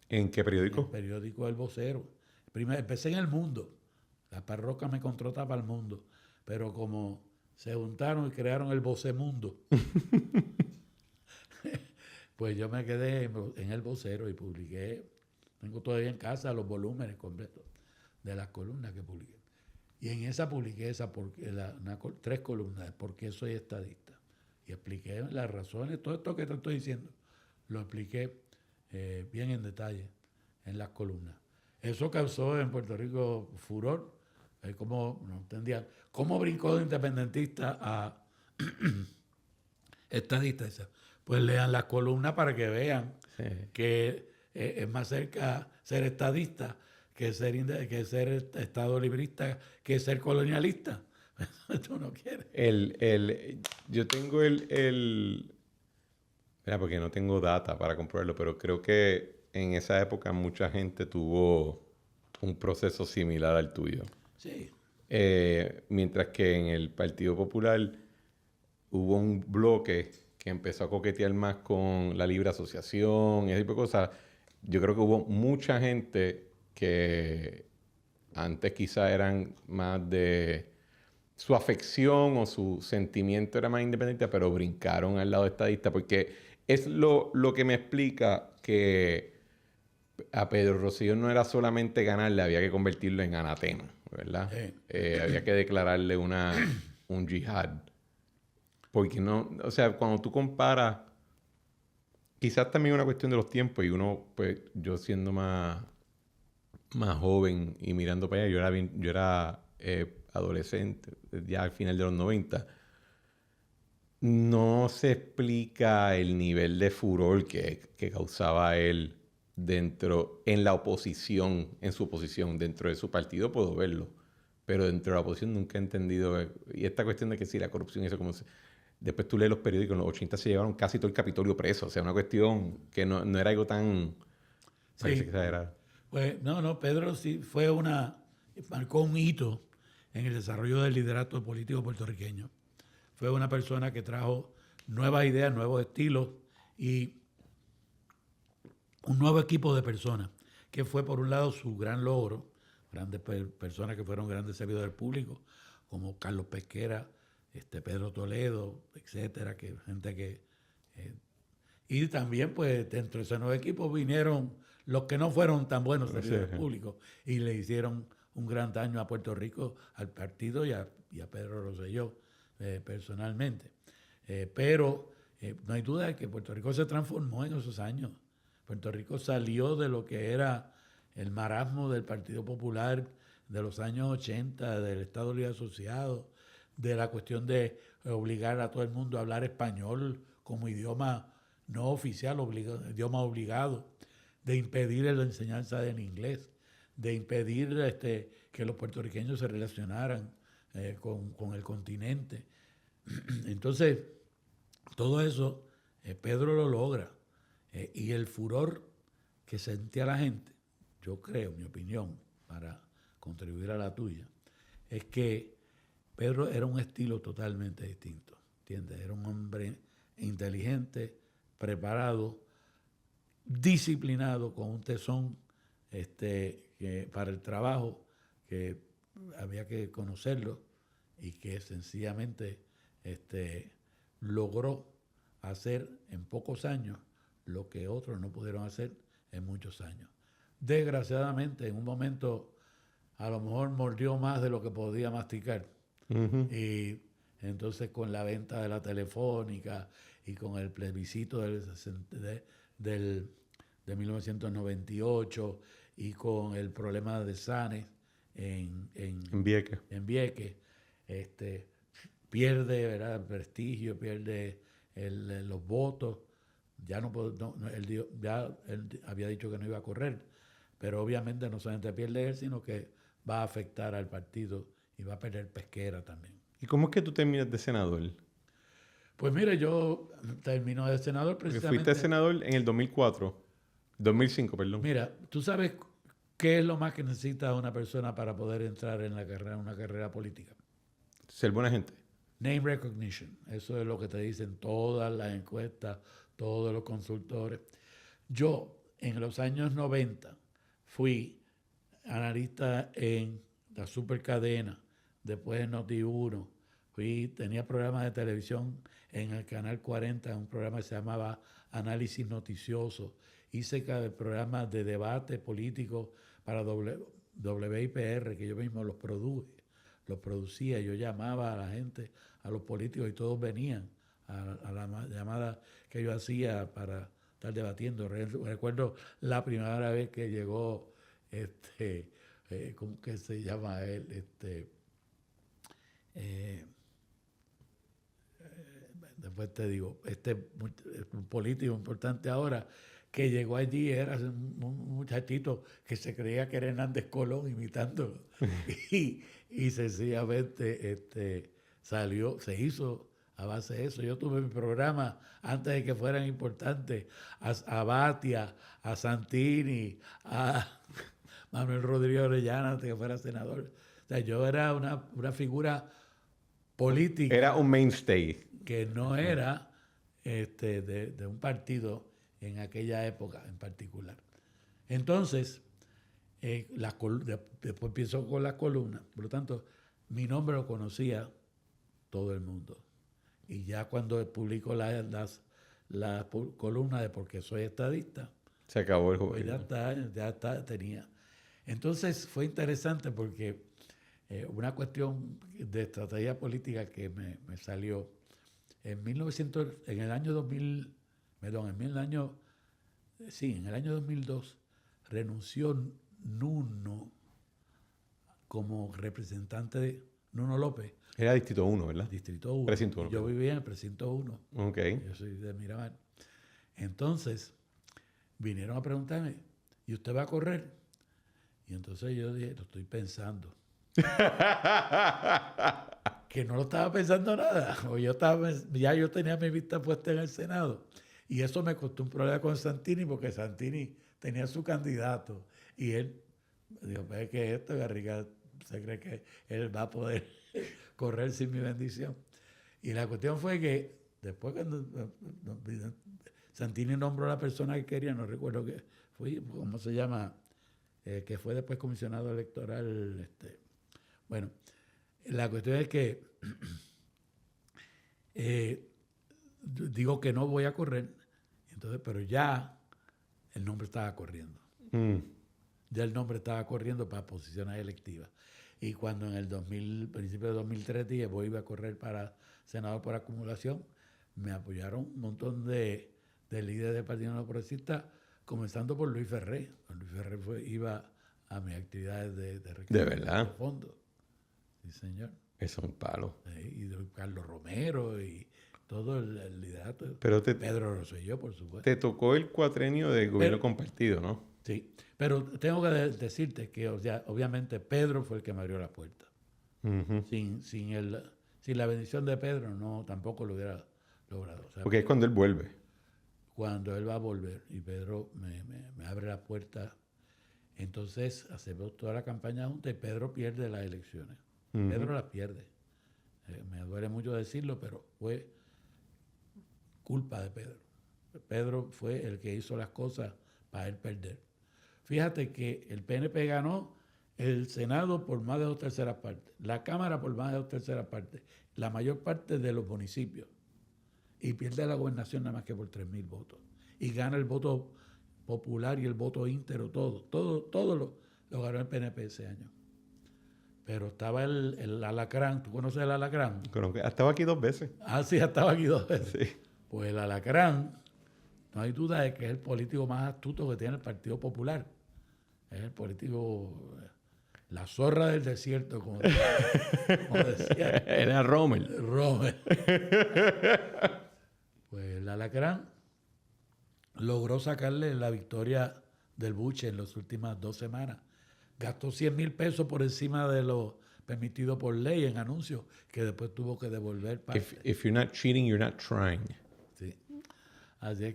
¿En qué periódico? En el periódico El Vocero. Primero, empecé en El Mundo. La parroquia me contrataba para El Mundo. Pero como se juntaron y crearon el Vocemundo, pues yo me quedé en El Vocero y publiqué, tengo todavía en casa los volúmenes completos de las columnas que publiqué. Y en esa publiqué 3 columnas de por qué soy estadista. Y expliqué las razones, todo esto que te estoy diciendo, lo expliqué bien en detalle en las columnas. Eso causó en Puerto Rico furor. Como no entendían cómo brincó de independentista a estadista. Pues lean las columnas para que vean que es más cerca ser estadista que ser estado librista, que ser colonialista. Tú no quieres. Yo tengo mira, porque no tengo data para comprobarlo, pero creo que en esa época mucha gente tuvo un proceso similar al tuyo. Sí. Mientras que en el Partido Popular hubo un bloque que empezó a coquetear más con la libre asociación y ese tipo de cosas. Yo creo que hubo mucha gente que antes quizá eran más de su afección o su sentimiento era más independiente, pero brincaron al lado estadista, porque es lo que me explica que a Pedro Rosselló no era solamente ganarle, había que convertirlo en anatema, ¿verdad? Había que declararle un yihad. Porque no, o sea, cuando tú comparas, quizás también una cuestión de los tiempos, y uno, pues, yo siendo más joven y mirando para allá, yo era adolescente, ya al final de los 90, no se explica el nivel de furor que causaba él en la oposición, en su oposición, dentro de su partido puedo verlo, pero dentro de la oposición nunca he entendido, y esta cuestión de que si la corrupción y eso, después tú lees los periódicos, en los 80 se llevaron casi todo el Capitolio preso, o sea, una cuestión que no era algo tan... Sí. Exagerado. Pues no, Pedro sí fue una marcó un hito en el desarrollo del liderato político puertorriqueño. Fue una persona que trajo nuevas ideas, nuevos estilos y un nuevo equipo de personas, que fue por un lado su gran logro, grandes personas que fueron grandes servidores públicos, como Carlos Pesquera, Pedro Toledo, etcétera, que gente que y también pues dentro de ese nuevo equipo vinieron los que no fueron tan buenos servidores públicos y le hicieron un gran daño a Puerto Rico, al partido y a Pedro Rosselló personalmente. Pero no hay duda de que Puerto Rico se transformó en esos años. Puerto Rico salió de lo que era el marasmo del Partido Popular de los años 80, del Estado Libre Asociado, de la cuestión de obligar a todo el mundo a hablar español como idioma no oficial, idioma obligado, de impedir la enseñanza en inglés, de impedir que los puertorriqueños se relacionaran con el continente. Entonces, todo eso Pedro lo logra. Y el furor que sentía la gente, yo creo, mi opinión, para contribuir a la tuya, es que Pedro era un estilo totalmente distinto, ¿entiendes? Era un hombre inteligente, preparado, disciplinado, con un tesón para el trabajo, que había que conocerlo y que sencillamente logró hacer en pocos años lo que otros no pudieron hacer en muchos años. Desgraciadamente, en un momento, a lo mejor mordió más de lo que podía masticar. Uh-huh. Y entonces con la venta de la telefónica y con el plebiscito de 1998 y con el problema de Sanes en Vieques, pierde, ¿verdad?, el prestigio, pierde los votos. Ya él había dicho que no iba a correr, pero obviamente no solamente pierde él, sino que va a afectar al partido y va a perder Pesquera también. ¿Y cómo es que tú terminas de senador? Pues mire, yo termino de senador precisamente... Porque fuiste senador en el 2005, perdón. Mira, tú sabes qué es lo más que necesita una persona para poder entrar en una carrera política. Ser buena gente. Name recognition. Eso es lo que te dicen todas las encuestas, todos los consultores. Yo, en los años 90, fui analista en la Supercadena, después en Noti1. Tenía programas de televisión en el Canal 40, un programa que se llamaba Análisis Noticioso. Hice programas de debate político para WIPR, que yo mismo los producía. Yo llamaba a la gente, a los políticos, y todos venían a la llamada que yo hacía para estar debatiendo. Recuerdo la primera vez que llegó, ¿cómo que se llama él? Después te digo, un político importante ahora que llegó allí, era un muchachito que se creía que era Hernández Colón imitándolo. y sencillamente se hizo a base de eso. Yo tuve mi programa antes de que fueran importantes, a Batia, a Santini, a Manuel Rodríguez Orellana antes de que fuera senador. O sea, yo era una figura política. Era un mainstay. Que no era de un partido en aquella época en particular. Entonces, después empezó con las columnas. Por lo tanto, mi nombre lo conocía todo el mundo. Y ya cuando publico las columnas de Porque Soy Estadista, se acabó el juego. Pues ya está, tenía. Entonces fue interesante porque una cuestión de estrategia política que me salió en el año 2002 renunció Nuno como representante de Nuno López. Era Distrito 1, ¿verdad? Distrito 1. Precinto 1. Yo vivía en el Precinto 1. Ok. Yo soy de Miramar. Entonces, vinieron a preguntarme, ¿y usted va a correr? Y entonces yo dije, lo estoy pensando. Que no lo estaba pensando nada. Ya yo tenía mi vista puesta en el Senado. Y eso me costó un problema con Santini, porque Santini tenía su candidato. Y él me dijo, ¿qué es esto, Garriga? se cree que él va a poder correr sin mi bendición. Y la cuestión fue que después cuando Santini nombró a la persona que quería, no recuerdo qué fue, ¿cómo se llama? Que fue después comisionado electoral. Bueno, la cuestión es que digo que no voy a correr, entonces, pero ya el nombre estaba corriendo. Ya el nombre estaba corriendo para posiciones electivas. Y cuando en el principio de 2003 dije, iba a correr para senador por acumulación, me apoyaron un montón de líderes del Partido No Progresista, comenzando por Luis Ferré. Luis Ferré iba a mis actividades de ¿De verdad? de fondo. Sí, señor. Eso es un palo. Y de Carlos Romero y todo el liderato. Pero Pedro Rosselló, por supuesto. te tocó el cuatrenio de gobierno compartido, ¿no? Sí, pero tengo que decirte que obviamente Pedro fue el que me abrió la puerta. Uh-huh. Sin la bendición de Pedro no tampoco lo hubiera logrado. O sea, Porque es cuando él vuelve. cuando él va a volver y Pedro me abre la puerta, entonces hacemos toda la campaña junta y Pedro pierde las elecciones. Uh-huh. Pedro las pierde. Me duele mucho decirlo, pero fue culpa de Pedro. Pedro fue el que hizo las cosas para él perder. Fíjate que el PNP ganó el Senado por más de 2/3 partes, la Cámara por más de 2/3 partes, la mayor parte de los municipios, y pierde la gobernación nada más que por 3,000 votos. Y gana el voto popular y el voto íntero, todo lo ganó el PNP ese año. Pero estaba el Alacrán, ¿tú conoces el Alacrán? Estaba aquí 2 veces. Ah, sí, estaba aquí 2 veces. Sí. Pues el Alacrán, no hay duda de que es el político más astuto que tiene el Partido Popular. Es el político, la zorra del desierto, como decía. Era Rommel. Pues el Alacrán logró sacarle la victoria del buche en las últimas 2 semanas. Gastó 100,000 pesos por encima de lo permitido por ley en anuncios, que después tuvo que devolver parte. If you're not cheating, you're not trying. Sí. Así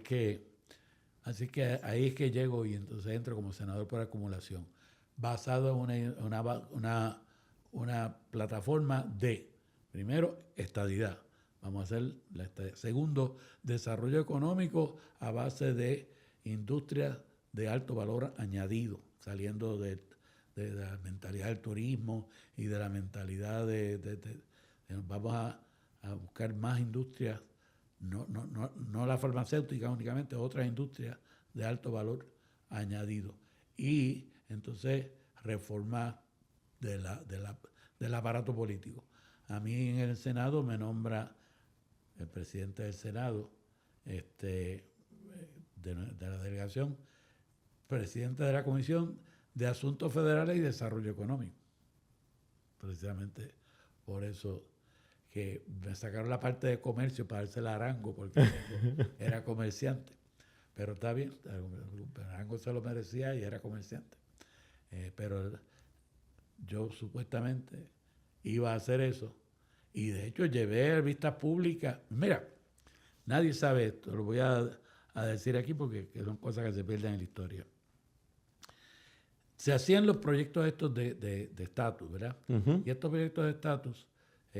que ahí es que llego y entonces entro como senador por acumulación, basado en una plataforma de, primero, estadidad. Vamos a hacer la estadidad. Segundo, desarrollo económico a base de industrias de alto valor añadido, saliendo de la mentalidad del turismo y de la mentalidad de vamos a buscar más industrias. No la farmacéutica únicamente, otras industrias de alto valor añadido. Y entonces reforma del aparato político. A mí en el Senado me nombra el presidente del Senado, de la delegación, presidente de la Comisión de Asuntos Federales y Desarrollo Económico. Precisamente por eso que me sacaron la parte de comercio para dársela a Arango, porque era comerciante. Pero está bien, Arango se lo merecía y era comerciante. Pero yo supuestamente iba a hacer eso. Y de hecho llevé vistas públicas. Mira, nadie sabe esto, lo voy a decir aquí porque son cosas que se pierden en la historia. Se hacían los proyectos estos de estatus, ¿verdad? Uh-huh. Y estos proyectos de estatus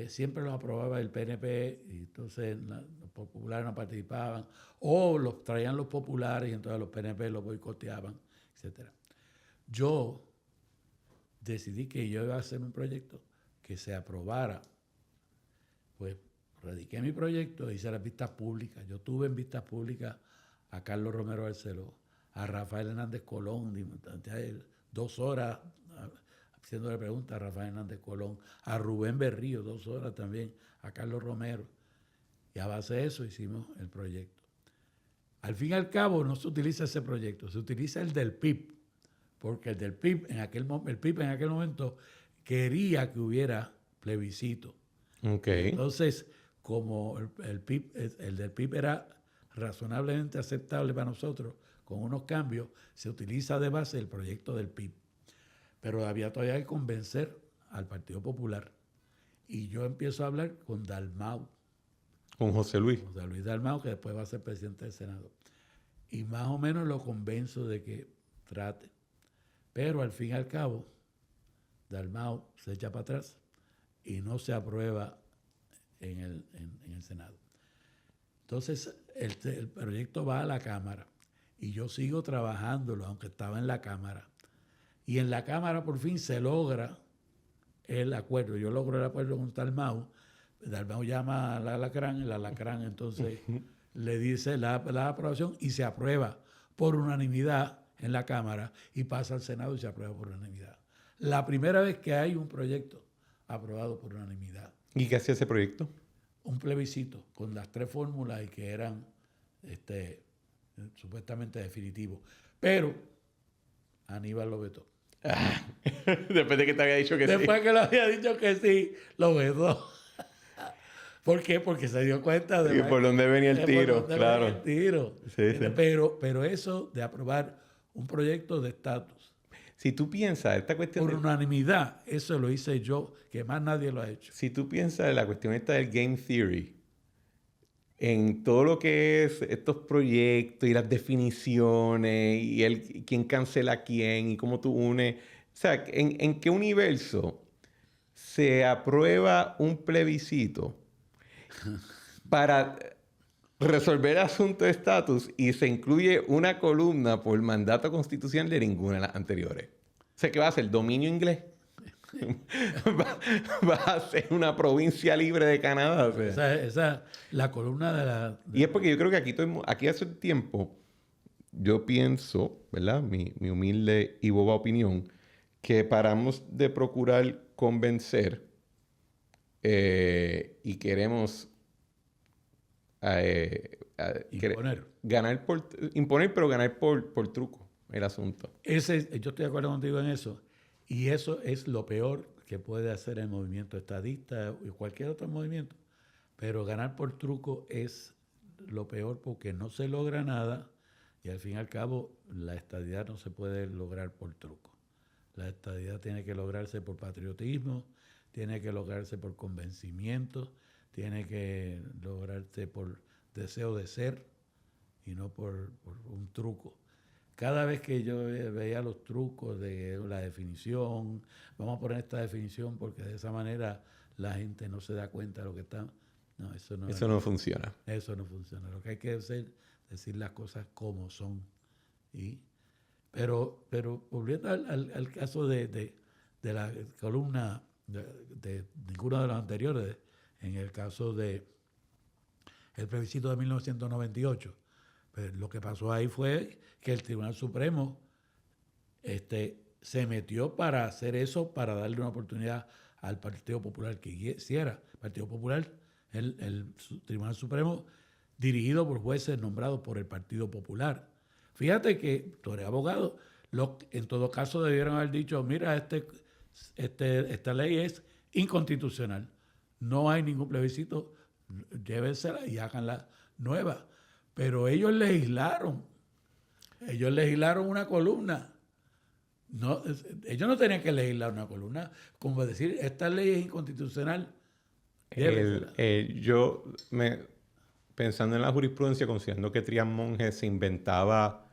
siempre los aprobaba el PNP y entonces los populares no participaban, o los traían los populares y entonces los PNP los boicoteaban, etc. Yo decidí que yo iba a hacer un proyecto que se aprobara. Pues radiqué mi proyecto, hice las vistas públicas. Yo tuve en vistas públicas a Carlos Romero Barceló, a Rafael Hernández Colón, 2 horas haciéndole preguntas a Rafael Hernández Colón, a Rubén Berrío, 2 horas también, a Carlos Romero. Y a base de eso hicimos el proyecto. Al fin y al cabo no se utiliza ese proyecto, se utiliza el del PIB, porque el PIB en aquel momento quería que hubiera plebiscito. Okay. Entonces, como el del PIB era razonablemente aceptable para nosotros, con unos cambios, se utiliza de base el proyecto del PIB. Pero había todavía que convencer al Partido Popular. Y yo empiezo a hablar con Dalmau. Con José Luis. José Luis Dalmau, que después va a ser presidente del Senado. Y más o menos lo convenzo de que trate. Pero al fin y al cabo, Dalmau se echa para atrás y no se aprueba en el Senado. Entonces, el proyecto va a la Cámara y yo sigo trabajándolo, aunque estaba en la Cámara. Y en la Cámara por fin se logra el acuerdo. Yo logro el acuerdo con Dalmau. Dalmau llama al alacrán, el alacrán entonces le dice la aprobación y se aprueba por unanimidad en la Cámara y pasa al Senado y se aprueba por unanimidad. La primera vez que hay un proyecto aprobado por unanimidad. ¿Y qué hacía ese proyecto? Un plebiscito con las 3 fórmulas y que eran supuestamente definitivos. Pero Aníbal lo vetó. Después de que te había dicho que Después que le había dicho que sí, lo vetó. ¿Por qué? Porque se dio cuenta de por dónde venía el tiro, claro. Venía el tiro. Sí, sí. Pero eso de aprobar un proyecto de estatus Si tú piensas, esta cuestión por unanimidad, eso lo hice yo, que más nadie lo ha hecho. Si tú piensas en la cuestión esta del game theory, en todo lo que es estos proyectos y las definiciones y quién cancela a quién y cómo tú unes, o sea, ¿en qué universo se aprueba un plebiscito para resolver asuntos de estatus y se incluye una columna por mandato constitucional de ninguna de las anteriores? O sea, ¿qué va a ser? ¿Dominio inglés? va a ser una provincia libre de Canadá. O sea. La columna de la... Y es porque yo creo que aquí hace tiempo, yo pienso, ¿verdad? Mi humilde y boba opinión, que paramos de procurar convencer y queremos imponer, pero ganar por truco el asunto. Yo estoy de acuerdo contigo en eso. Y eso es lo peor que puede hacer el movimiento estadista y cualquier otro movimiento. Pero ganar por truco es lo peor porque no se logra nada y al fin y al cabo la estadidad no se puede lograr por truco. La estadidad tiene que lograrse por patriotismo, tiene que lograrse por convencimiento, tiene que lograrse por deseo de ser y no por un truco. Cada vez que yo veía los trucos de la definición, vamos a poner esta definición porque de esa manera la gente no se da cuenta de lo que está... No, eso no funciona. Eso no funciona. Lo que hay que hacer es decir las cosas como son. Pero volviendo al caso de la columna de ninguno de los anteriores, en el caso de el plebiscito de 1998, pues lo que pasó ahí fue que el Tribunal Supremo se metió para hacer eso, para darle una oportunidad al Partido Popular que hiciera. El Partido Popular, el Tribunal Supremo, dirigido por jueces nombrados por el Partido Popular. Fíjate que tú eres abogado, en todo caso debieron haber dicho, mira, esta ley es inconstitucional, no hay ningún plebiscito, llévensela y háganla nueva. Pero ellos legislaron una columna. No, ellos no tenían que legislar una columna, como decir, esta ley es inconstitucional. Pensando en la jurisprudencia, considerando que Trias Monge se inventaba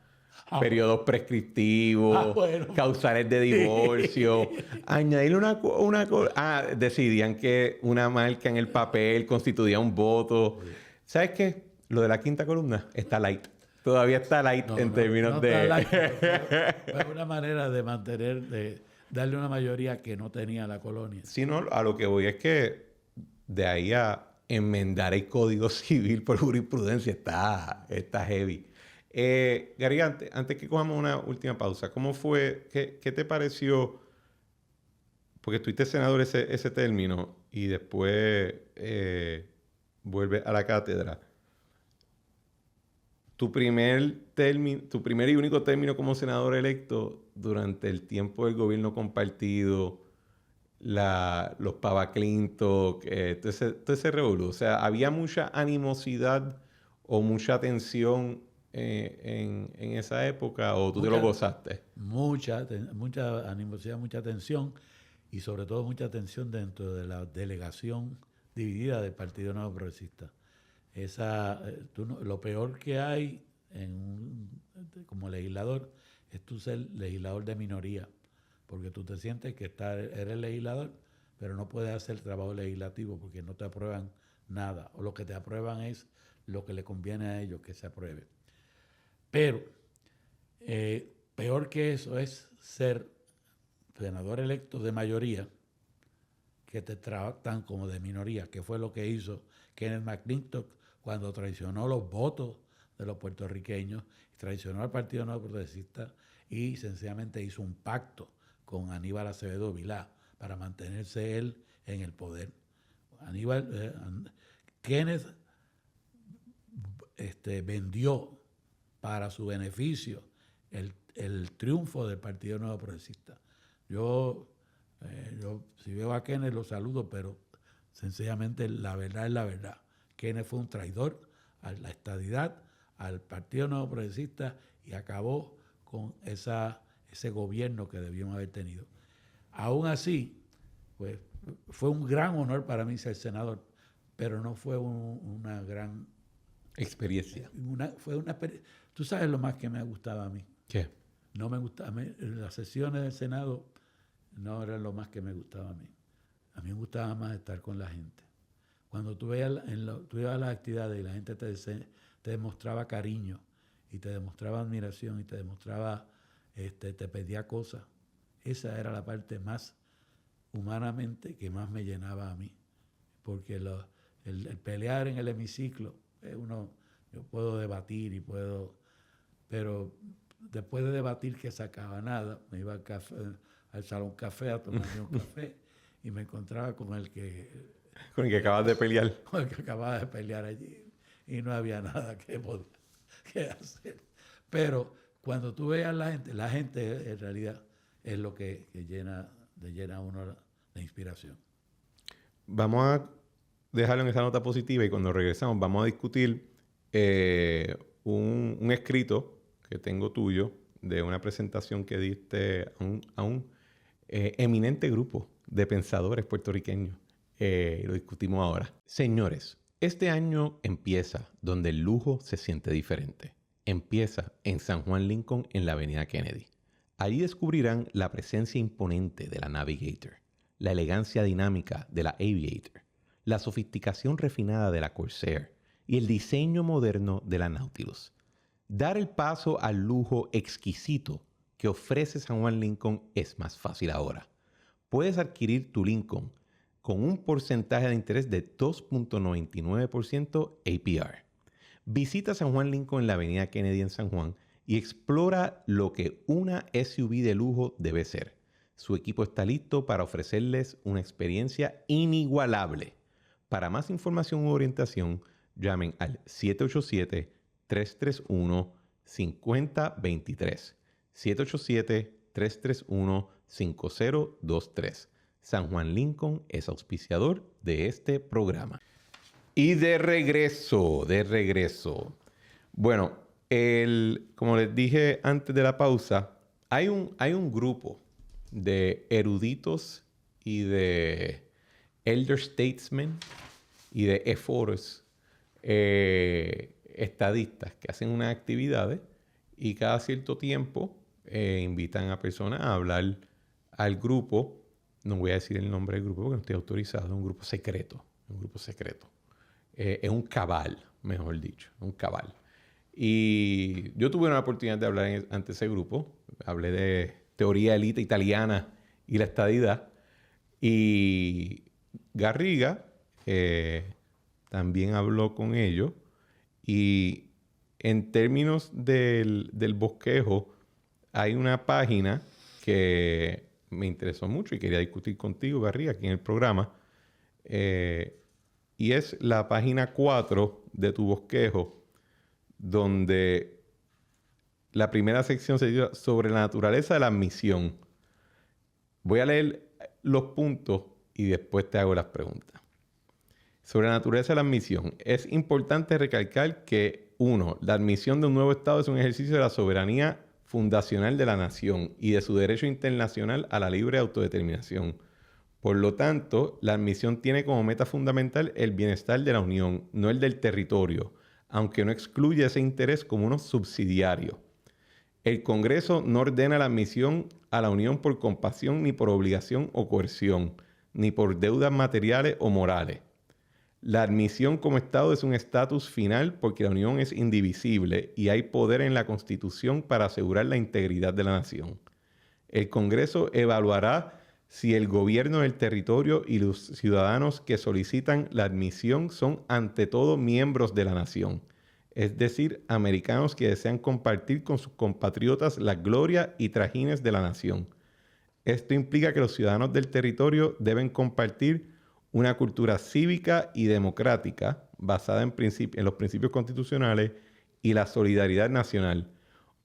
periodos prescriptivos, causales de divorcio, añadirle decidían que una marca en el papel constituía un voto. ¿Sabes qué? Lo de la quinta columna está light. Todavía está light en términos de... Está light, pero es una manera de darle una mayoría que no tenía la colonia. Sí, no, a lo que voy es que de ahí a enmendar el Código Civil por jurisprudencia está heavy. Gary, antes que cojamos una última pausa, ¿cómo fue? ¿Qué te pareció? Porque estuviste senador ese término y después vuelves a la cátedra. Tu primer y único término como senador electo durante el tiempo del gobierno compartido, los Pava Clinton, todo ese revolú. O sea, ¿había mucha animosidad o mucha tensión en esa época o tú te lo gozaste? Mucha animosidad, mucha tensión y sobre todo mucha tensión dentro de la delegación dividida del Partido Nuevo Progresista. Lo peor que hay como legislador es tú ser legislador de minoría. porque tú te sientes que eres legislador, pero no puedes hacer trabajo legislativo porque no te aprueban nada, o lo que te aprueban es lo que le conviene a ellos que se apruebe. Pero peor que eso es ser senador electo de mayoría que te tratan como de minoría, que fue lo que hizo Kenneth McClintock cuando traicionó los votos de los puertorriqueños, traicionó al Partido Nuevo Progresista y sencillamente hizo un pacto con Aníbal Acevedo Vilá para mantenerse él en el poder. Kenneth vendió para su beneficio el triunfo del Partido Nuevo Progresista. Yo si veo a Kenneth lo saludo, pero sencillamente la verdad es la verdad. Kenneth fue un traidor a la estadidad, al Partido Nuevo Progresista y acabó con ese gobierno que debíamos haber tenido. Aún así, pues fue un gran honor para mí ser senador, pero no fue una gran experiencia. Tú sabes lo más que me gustaba a mí. ¿Qué? No me gustaba, las sesiones del Senado no eran lo más que me gustaba a mí. A mí me gustaba más estar con la gente. Cuando tú ibas a las actividades y la gente te demostraba cariño y te demostraba admiración y te demostraba, te pedía cosas, esa era la parte más humanamente que más me llenaba a mí. Porque el pelear en el hemiciclo, yo puedo debatir pero después de debatir que sacaba nada, me iba al salón café a tomarme un café y me encontraba con el que acabas de pelear. Con el que acababa de pelear allí y no había nada que hacer. Pero cuando tú veas la gente en realidad es lo que llena a uno de inspiración. Vamos a dejarlo en esa nota positiva y cuando regresamos vamos a discutir un escrito que tengo tuyo de una presentación que diste a un eminente grupo de pensadores puertorriqueños. Lo discutimos ahora. Señores, este año empieza donde el lujo se siente diferente. Empieza en San Juan Lincoln en la avenida Kennedy. Allí descubrirán la presencia imponente de la Navigator, la elegancia dinámica de la Aviator, la sofisticación refinada de la Corsair y el diseño moderno de la Nautilus. Dar el paso al lujo exquisito que ofrece San Juan Lincoln es más fácil ahora. Puedes adquirir tu Lincoln con un porcentaje de interés de 2.99% APR. Visita San Juan Lincoln en la avenida Kennedy en San Juan y explora lo que una SUV de lujo debe ser. Su equipo está listo para ofrecerles una experiencia inigualable. Para más información u orientación, llamen al 787-331-5023. 787-331-5023. San Juan Lincoln es auspiciador de este programa. Y de regreso. Bueno, como les dije antes de la pausa, hay un grupo de eruditos y de elder statesmen y de eforos estadistas que hacen unas actividades y cada cierto tiempo invitan a personas a hablar al grupo. No voy a decir el nombre del grupo porque no estoy autorizado. Es un grupo secreto. Es un cabal, mejor dicho. Un cabal. Y yo tuve una oportunidad de hablar ante ese grupo. Hablé de teoría élite italiana y la estadidad. Y Garriga también habló con ellos. Y en términos del bosquejo, hay una página que me interesó mucho y quería discutir contigo, Garriga, aquí en el programa. Y es la página 4 de tu bosquejo, donde la primera sección se llama sobre la naturaleza de la admisión. Voy a leer los puntos y después te hago las preguntas. Sobre la naturaleza de la admisión, es importante recalcar que, 1. La admisión de un nuevo Estado es un ejercicio de la soberanía fundacional de la nación y de su derecho internacional a la libre autodeterminación. Por lo tanto, la admisión tiene como meta fundamental el bienestar de la Unión, no el del territorio, aunque no excluye ese interés como uno subsidiario. El Congreso no ordena la admisión a la Unión por compasión ni por obligación o coerción, ni por deudas materiales o morales. La admisión como Estado es un estatus final porque la Unión es indivisible y hay poder en la Constitución para asegurar la integridad de la nación. El Congreso evaluará si el gobierno del territorio y los ciudadanos que solicitan la admisión son ante todo miembros de la nación, es decir, americanos que desean compartir con sus compatriotas la gloria y trajines de la nación. Esto implica que los ciudadanos del territorio deben compartir una cultura cívica y democrática basada en los principios constitucionales y la solidaridad nacional,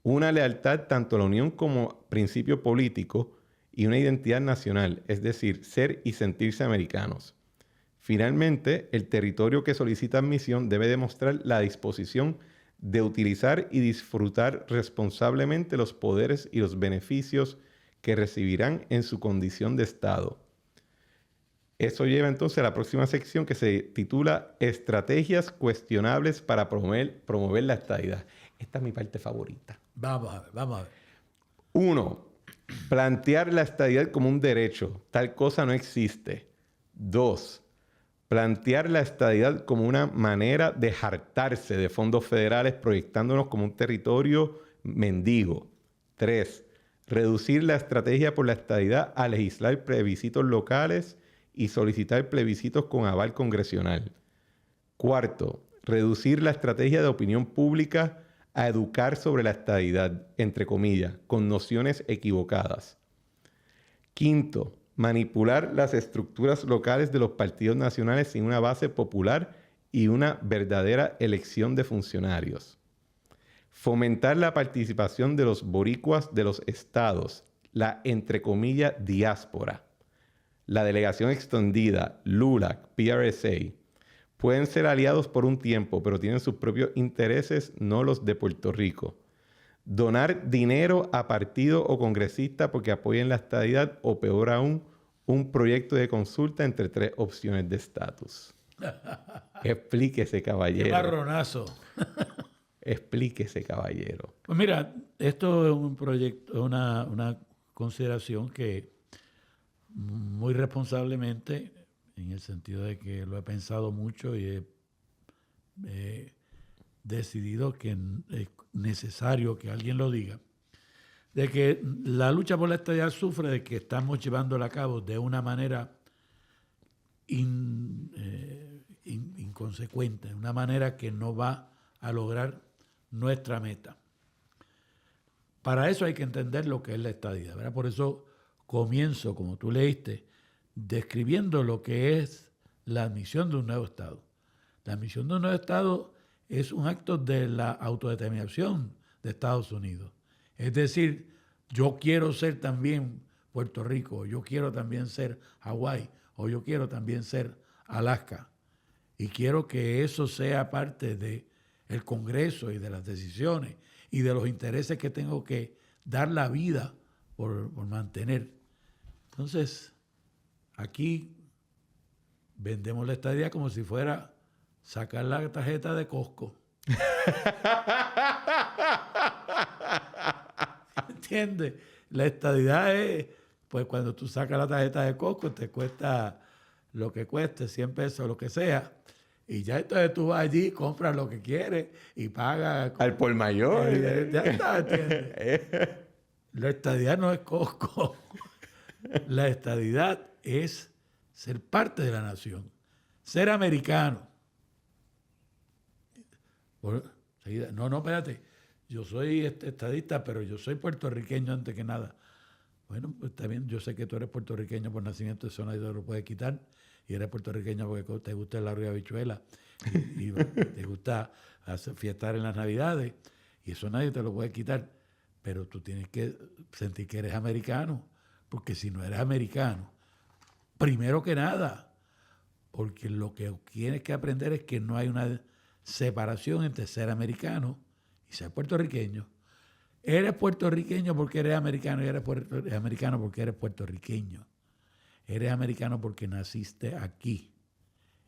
una lealtad tanto a la Unión como principio político y una identidad nacional, es decir, ser y sentirse americanos. Finalmente, el territorio que solicita admisión debe demostrar la disposición de utilizar y disfrutar responsablemente los poderes y los beneficios que recibirán en su condición de Estado. Eso lleva entonces a la próxima sección que se titula Estrategias cuestionables para promover la estadidad. Esta es mi parte favorita. Vamos a ver. 1. Plantear la estadidad como un derecho. Tal cosa no existe. 2. Plantear la estadidad como una manera de hartarse de fondos federales proyectándonos como un territorio mendigo. 3. Reducir la estrategia por la estadidad a legislar plebiscitos locales y solicitar plebiscitos con aval congresional. 4. Reducir la estrategia de opinión pública a educar sobre la estadidad, entre comillas, con nociones equivocadas. 5. Manipular las estructuras locales de los partidos nacionales sin una base popular y una verdadera elección de funcionarios. Fomentar la participación de los boricuas de los estados, la, entre comillas, diáspora. La delegación extendida, LULAC, PRSA, pueden ser aliados por un tiempo, pero tienen sus propios intereses, no los de Puerto Rico. Donar dinero a partido o congresista porque apoyen la estadidad o, peor aún, un proyecto de consulta entre 3 opciones de estatus. Explíquese, caballero. ¡Qué marronazo! Explíquese, caballero. Pues mira, esto es un proyecto, una consideración que muy responsablemente, en el sentido de que lo he pensado mucho y he decidido que es necesario que alguien lo diga, de que la lucha por la estadidad sufre de que estamos llevándola a cabo de una manera inconsecuente, de una manera que no va a lograr nuestra meta. Para eso hay que entender lo que es la estadidad, ¿verdad? Por eso comienzo, como tú leíste, describiendo lo que es la admisión de un nuevo Estado. La admisión de un nuevo Estado es un acto de la autodeterminación de Estados Unidos. Es decir, yo quiero ser también Puerto Rico, o yo quiero también ser Hawái, o yo quiero también ser Alaska. Y quiero que eso sea parte del Congreso y de las decisiones y de los intereses que tengo que dar la vida por mantener. Entonces, aquí vendemos la estadidad como si fuera sacar la tarjeta de Costco. ¿Entiendes? La estadidad es, pues cuando tú sacas la tarjeta de Costco, te cuesta lo que cueste, 100 pesos, lo que sea. Y ya entonces tú vas allí, compras lo que quieres y pagas. Al por mayor. Ya está, ¿entiendes? La estadidad no es Costco. La estadidad es ser parte de la nación, ser americano. No, espérate, yo soy estadista, pero yo soy puertorriqueño antes que nada. Bueno, pues está bien, yo sé que tú eres puertorriqueño por nacimiento, eso nadie te lo puede quitar, y eres puertorriqueño porque te gusta el arroz y habichuela, y te gusta fiestar en las Navidades, y eso nadie te lo puede quitar, pero tú tienes que sentir que eres americano, porque si no eres americano, primero que nada, porque lo que tienes que aprender es que no hay una separación entre ser americano y ser puertorriqueño. Eres puertorriqueño porque eres americano y eres americano porque eres puertorriqueño. Eres americano porque naciste aquí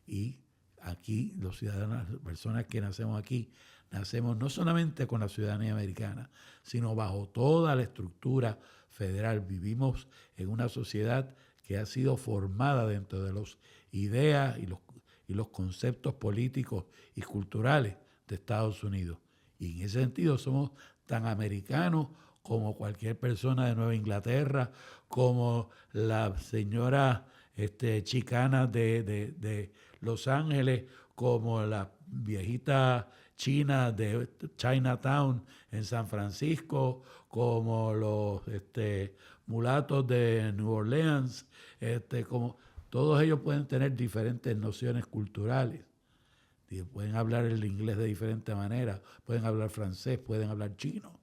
y aquí los ciudadanos, las personas que nacemos aquí, nacemos no solamente con la ciudadanía americana, sino bajo toda la estructura federal. Vivimos en una sociedad que ha sido formada dentro de las ideas y los conceptos políticos y culturales de Estados Unidos. Y en ese sentido somos tan americanos como cualquier persona de Nueva Inglaterra, como la señora chicana de Los Ángeles, como la viejita china de Chinatown en San Francisco, como los mulatos de New Orleans, como todos ellos pueden tener diferentes nociones culturales. Pueden hablar el inglés de diferente manera, pueden hablar francés, pueden hablar chino,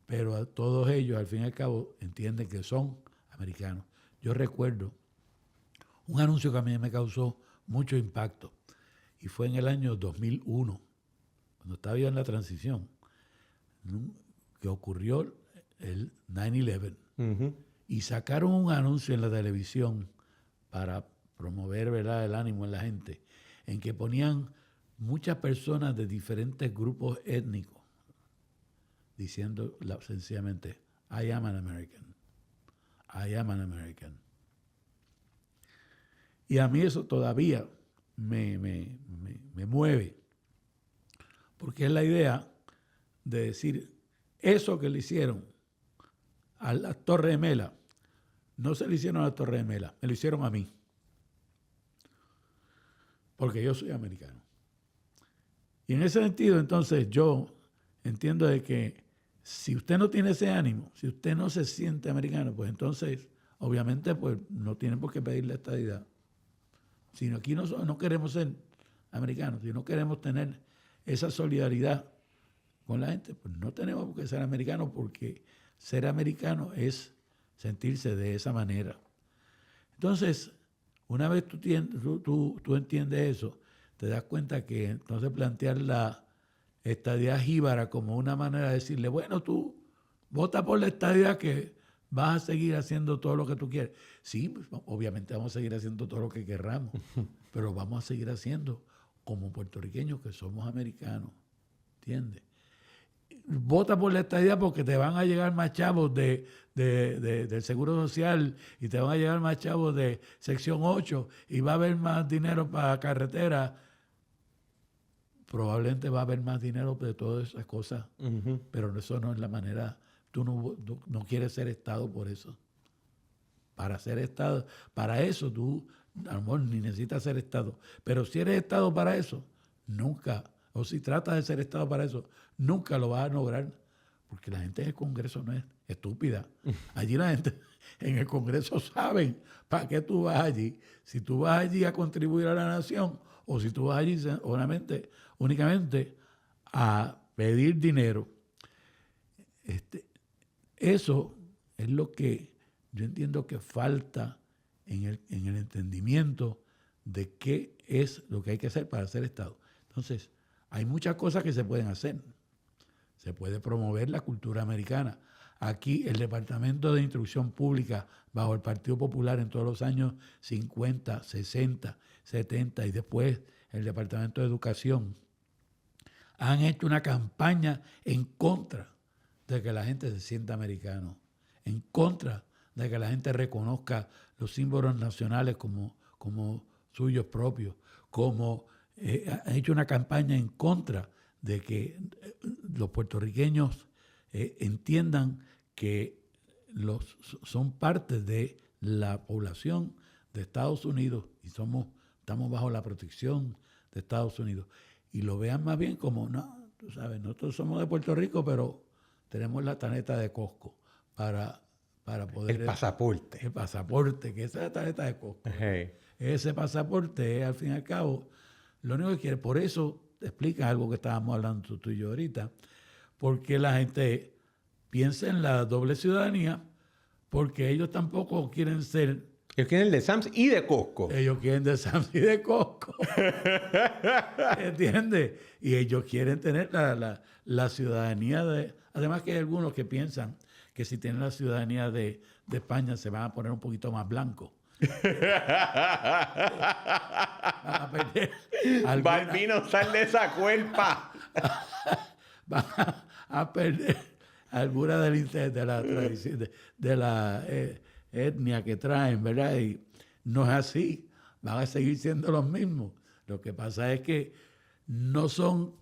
pero todos ellos al fin y al cabo entienden que son americanos. Yo recuerdo un anuncio que a mí me causó mucho impacto y fue en el año 2001, cuando estaba yo en la transición, que ocurrió el 9/11. Uh-huh. Y sacaron un anuncio en la televisión para promover, ¿verdad?, el ánimo en la gente, en que ponían muchas personas de diferentes grupos étnicos diciendo sencillamente, I am an American. I am an American. Y a mí eso todavía me mueve, porque es la idea de decir, eso que le hicieron a la Torre Gemela, no se le hicieron a la Torre Gemela, me lo hicieron a mí, porque yo soy americano. Y en ese sentido, entonces, yo entiendo de que si usted no tiene ese ánimo, si usted no se siente americano, pues entonces, obviamente, pues no tiene por qué pedirle estadidad. Si aquí no queremos ser americanos, si no queremos tener esa solidaridad con la gente, pues no tenemos por qué ser americanos, porque ser americano es sentirse de esa manera. Entonces, una vez tú entiendes eso, te das cuenta que entonces plantear la estadidad jíbara como una manera de decirle, bueno, tú vota por la estadidad que vas a seguir haciendo todo lo que tú quieres. Sí, pues, obviamente vamos a seguir haciendo todo lo que querramos, pero vamos a seguir haciendo como puertorriqueños que somos americanos, ¿entiendes? Vota por la estadidad porque te van a llegar más chavos del Seguro Social y te van a llegar más chavos de Sección 8 y va a haber más dinero para carretera. Probablemente va a haber más dinero de todas esas cosas, uh-huh. Pero eso no es la manera. Tú no quieres ser Estado por eso. Para ser Estado, para eso tú a lo mejor ni necesitas ser Estado. Pero si eres Estado para eso, nunca, o si tratas de ser Estado para eso, nunca lo vas a lograr. Porque la gente en el Congreso no es estúpida. Allí la gente en el Congreso saben para qué tú vas allí. Si tú vas allí a contribuir a la nación o si tú vas allí únicamente a pedir dinero. Eso es lo que yo entiendo que falta en el entendimiento de qué es lo que hay que hacer para ser Estado. Entonces, hay muchas cosas que se pueden hacer. Se puede promover la cultura americana. Aquí el Departamento de Instrucción Pública, bajo el Partido Popular en todos los años 50, 60, 70 y después el Departamento de Educación, han hecho una campaña en contra de que la gente se sienta americano, en contra de que la gente reconozca los símbolos nacionales como suyos propios, ha hecho una campaña en contra de que los puertorriqueños entiendan que son parte de la población de Estados Unidos y estamos bajo la protección de Estados Unidos. Y lo vean más bien como, no, tú sabes, nosotros somos de Puerto Rico, pero tenemos la tarjeta de Costco para poder... El pasaporte. El pasaporte, que esa es la tarjeta de Costco. Hey. Ese pasaporte es, al fin y al cabo, lo único que quiere. Por eso te explica algo que estábamos hablando tú y yo ahorita, porque la gente piensa en la doble ciudadanía, porque ellos tampoco quieren ser... Ellos quieren de Sam's y de Costco. Ellos quieren de Sam's y de Costco. ¿Entiendes? Y ellos quieren tener la ciudadanía de... Además que hay algunos que piensan que si tienen la ciudadanía de España se van a poner un poquito más blancos. Van a perder Balbino, sal de esa cuerpa. van a perder alguna de la tradición, de la etnia que traen, ¿verdad? Y no es así, van a seguir siendo los mismos. Lo que pasa es que no son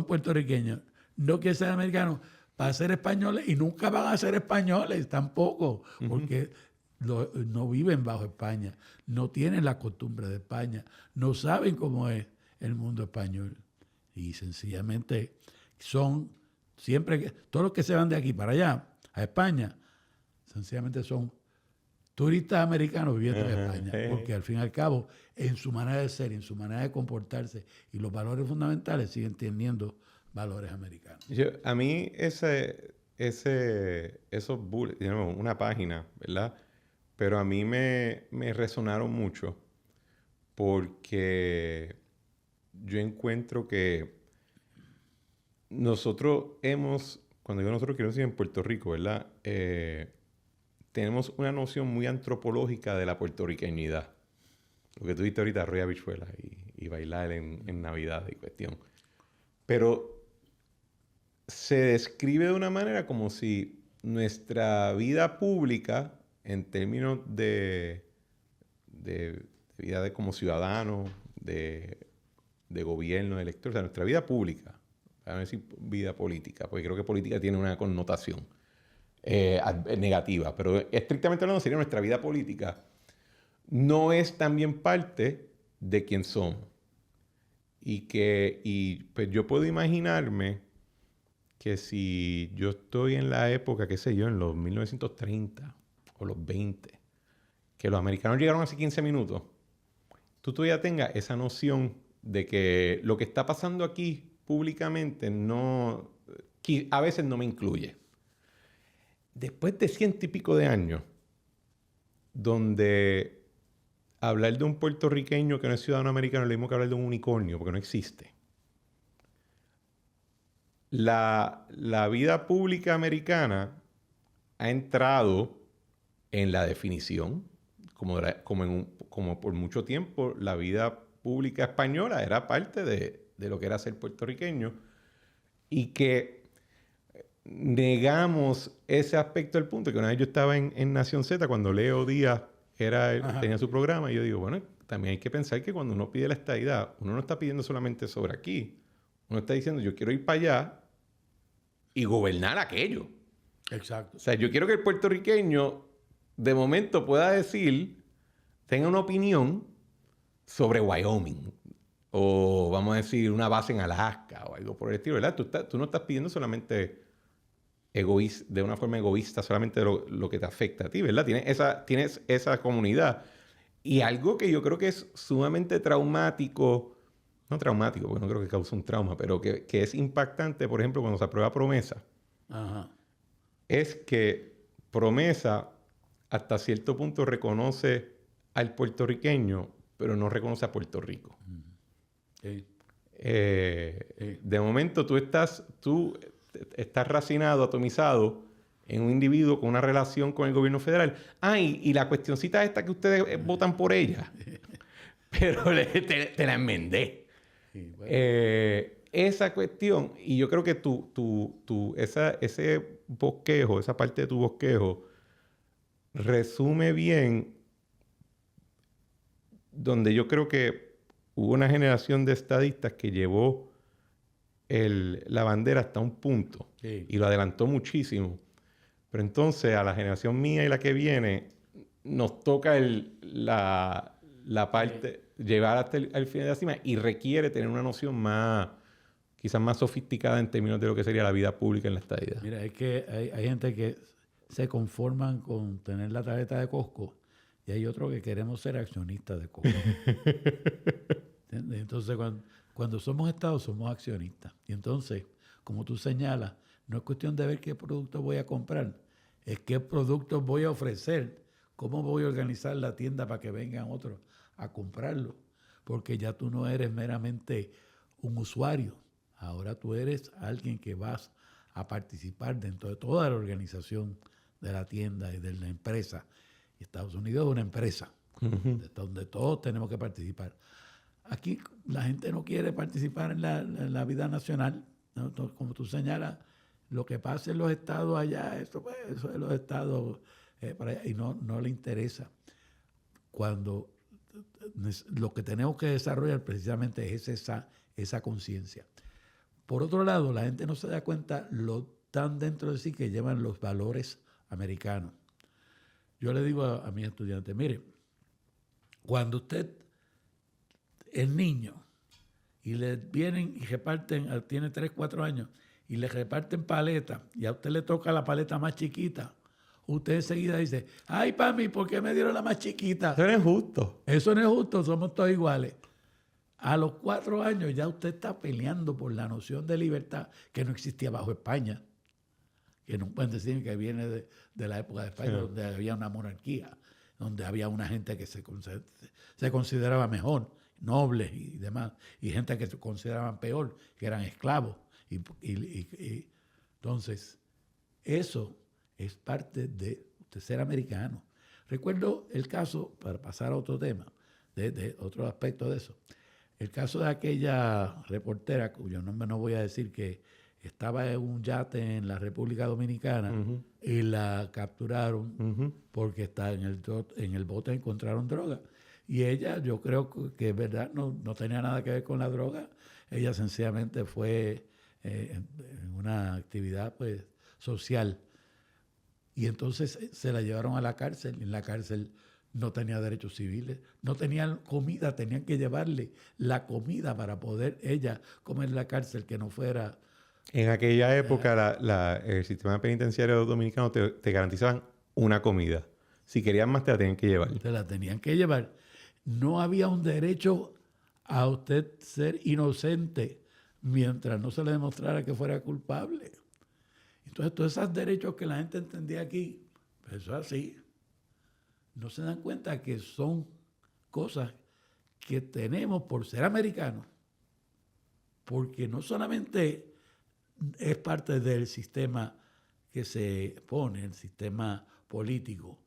puertorriqueños, no quieren ser americanos para ser españoles y nunca van a ser españoles tampoco, porque no viven bajo España, no tienen la costumbre de España, no saben cómo es el mundo español. Y sencillamente todos los que se van de aquí para allá, a España, sencillamente son turistas americanos viviendo en España, porque al fin y al cabo, en su manera de ser, en su manera de comportarse y los valores fundamentales siguen teniendo valores americanos. A mí esos bullets, una página, ¿verdad? Pero a mí me resonaron mucho porque yo encuentro que cuando digo nosotros quiero decir en Puerto Rico, ¿verdad? Tenemos una noción muy antropológica de la puertorriqueñidad. Lo que tú dijiste ahorita, arroz y habichuelas y bailar en Navidad y cuestión. Pero se describe de una manera como si nuestra vida pública, en términos de vida como ciudadanos, de gobierno, de electores, o sea, nuestra vida pública, para no decir vida política, porque creo que política tiene una connotación negativa, pero estrictamente hablando sería nuestra vida política, no es también parte de quién somos. Y pues yo puedo imaginarme que si yo estoy en la época, qué sé yo, en los 1930 o los 20, que los americanos llegaron hace 15 minutos, tú todavía tengas esa noción de que lo que está pasando aquí públicamente a veces no me incluye. Después de 100 y pico de años, donde hablar de un puertorriqueño que no es ciudadano americano es lo mismo que hablar de un unicornio, porque no existe. La vida pública americana ha entrado en la definición, como por mucho tiempo la vida pública española era parte de lo que era ser puertorriqueño, y que negamos ese aspecto del punto, que una vez yo estaba en Nación Z, cuando Leo Díaz tenía su programa, y yo digo, bueno, también hay que pensar que cuando uno pide la estadidad, uno no está pidiendo solamente sobre aquí, uno está diciendo, yo quiero ir para allá y gobernar aquello. Exacto. O sea, yo quiero que el puertorriqueño de momento pueda tenga una opinión sobre Wyoming, o vamos a decir una base en Alaska o algo por el estilo, ¿verdad? Tú no estás pidiendo solamente de una forma egoísta solamente lo que te afecta a ti, ¿verdad? Tienes esa comunidad. Y algo que yo creo que es sumamente traumático, no traumático, porque no creo que cause un trauma, pero que es impactante, por ejemplo, cuando se aprueba Promesa, es que Promesa hasta cierto punto reconoce al puertorriqueño, pero no reconoce a Puerto Rico. De momento tú estás racinado, atomizado en un individuo con una relación con el gobierno federal. Y la cuestioncita esta que ustedes votan por ella, pero te la enmendé. Sí, bueno. Esa cuestión, y yo creo que ese bosquejo, esa parte de tu bosquejo, resume bien donde yo creo que hubo una generación de estadistas que llevó la bandera hasta un punto, sí, y lo adelantó muchísimo. Pero entonces a la generación mía y la que viene nos toca la parte, llevar hasta el final de la cima, y requiere tener una noción quizás más sofisticada en términos de lo que sería la vida pública en la estadidad. Mira, es que hay gente que se conforman con tener la tarjeta de Costco, y hay otros que queremos ser accionistas de Costco. Entonces, cuando somos Estados, somos accionistas. Y entonces, como tú señalas, no es cuestión de ver qué producto voy a comprar, es qué productos voy a ofrecer, cómo voy a organizar la tienda para que vengan otros a comprarlo. Porque ya tú no eres meramente un usuario, ahora tú eres alguien que vas a participar dentro de toda la organización de la tienda y de la empresa. Y Estados Unidos es una empresa, donde todos tenemos que participar. Aquí la gente no quiere participar en la vida nacional, ¿no? Como tú señalas, lo que pasa en los estados allá, eso es los estados para allá, y no le interesa. Cuando lo que tenemos que desarrollar precisamente es esa conciencia. Por otro lado, la gente no se da cuenta lo tan dentro de sí que llevan los valores americanos. Yo le digo a mis estudiantes, mire, cuando usted es niño y le vienen y reparten, tiene 3, 4 años, y le reparten paletas, y a usted le toca la paleta más chiquita, usted enseguida dice, ay, papi, ¿por qué me dieron la más chiquita? Eso no es justo. Eso no es justo, somos todos iguales. A los 4 años ya usted está peleando por la noción de libertad que no existía bajo España. Que no pueden decir que viene de la época de España, donde había una monarquía, donde había una gente que se consideraba mejor, nobles y demás, y gente que se consideraban peor, que eran esclavos. Entonces, eso es parte de ser americano. Recuerdo el caso, para pasar a otro tema, de otro aspecto de eso, el caso de aquella reportera, cuyo nombre no voy a decir, que estaba en un yate en la República Dominicana y la capturaron porque está en el bote encontraron droga. Y ella, yo creo que es verdad, no tenía nada que ver con la droga. Ella sencillamente fue en una actividad pues social. Y entonces se la llevaron a la cárcel. En la cárcel no tenía derechos civiles, no tenían comida, tenían que llevarle la comida para poder ella comer en la cárcel, que no fuera... En aquella época el sistema penitenciario dominicano te garantizaban una comida. Si querían más te la tenían que llevar. Te la tenían que llevar. No había un derecho a usted ser inocente mientras no se le demostrara que fuera culpable. Entonces, todos esos derechos que la gente entendía aquí, pues eso es así. No se dan cuenta que son cosas que tenemos por ser americanos, porque no solamente es parte del sistema que se pone, el sistema político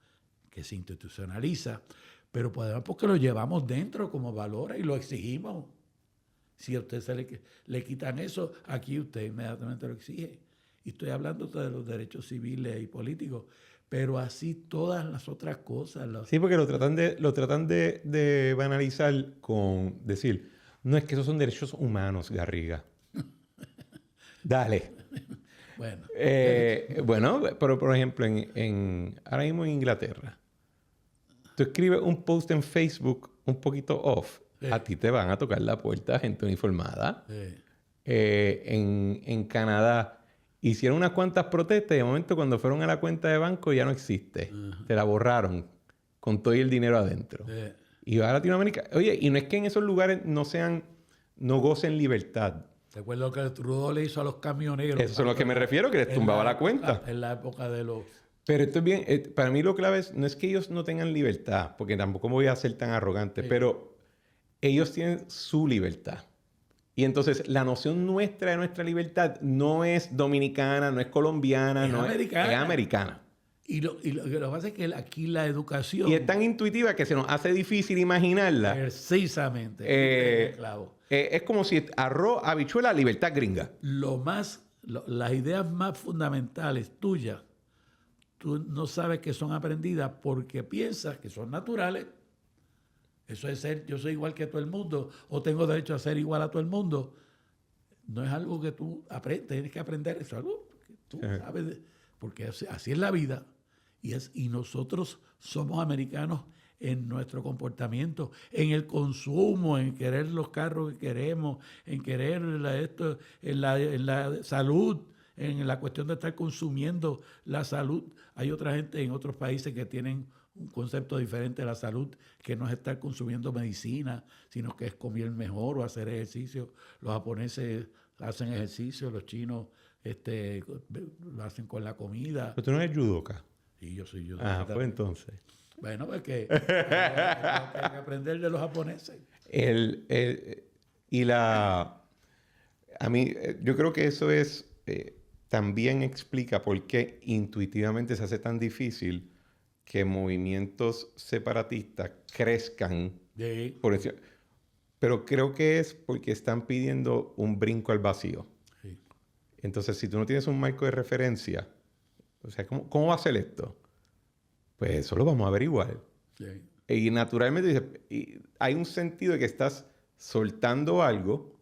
que se institucionaliza, pero además porque lo llevamos dentro como valores y lo exigimos. Si a usted le quitan eso, aquí usted inmediatamente lo exige. Y estoy hablando de los derechos civiles y políticos, pero así todas las otras cosas. Sí, porque lo tratan de banalizar con decir, no es que esos son derechos humanos, Garriga. Dale. Bueno. Bueno, pero por ejemplo, ahora mismo en Inglaterra, tú escribes un post en Facebook un poquito off, a ti te van a tocar la puerta gente uniformada. En Canadá hicieron unas cuantas protestas y de momento cuando fueron a la cuenta de banco ya no existe. Te la borraron con todo el dinero adentro. Y va a Latinoamérica. Oye, y no es que en esos lugares no gocen libertad. Recuerdo lo que Trudeau le hizo a los camioneros. Eso es a lo que me refiero, que les tumbaba la cuenta. En la época de los... Pero esto es bien... para mí lo clave no es que ellos no tengan libertad, porque tampoco voy a ser tan arrogante, pero ellos tienen su libertad. Y entonces la noción nuestra de nuestra libertad no es dominicana, no es colombiana, es americana. Y lo que pasa es que aquí la educación... Y es tan intuitiva que se nos hace difícil imaginarla. Precisamente. Es como si arroz, habichuela, libertad gringa. Las ideas más fundamentales tuyas, tú no sabes que son aprendidas porque piensas que son naturales. Eso es ser, yo soy igual que todo el mundo, o tengo derecho a ser igual a todo el mundo. No es algo que tú aprendes, tienes que aprender. Eso es algo que tú sabes, porque así es la vida. Y nosotros somos americanos en nuestro comportamiento, en el consumo, en querer los carros que queremos, en querer en la salud, en la cuestión de estar consumiendo la salud. Hay otra gente en otros países que tienen un concepto diferente de la salud, que no es estar consumiendo medicina, sino que es comer mejor o hacer ejercicio. Los japoneses hacen ejercicio, los chinos lo hacen con la comida. Pero tú no eres judoka. Sí, yo soy judoka. Pues entonces. Bueno, pues que hay que aprender de los japoneses. A mí, yo creo que eso también explica por qué intuitivamente se hace tan difícil que movimientos separatistas crezcan Sí. por eso. Pero creo que es porque están pidiendo un brinco al vacío. Sí. Entonces, si tú no tienes un marco de referencia, o sea, ¿cómo va a ser esto? Pues eso lo vamos a averiguar. Sí. Y naturalmente hay un sentido de que estás soltando algo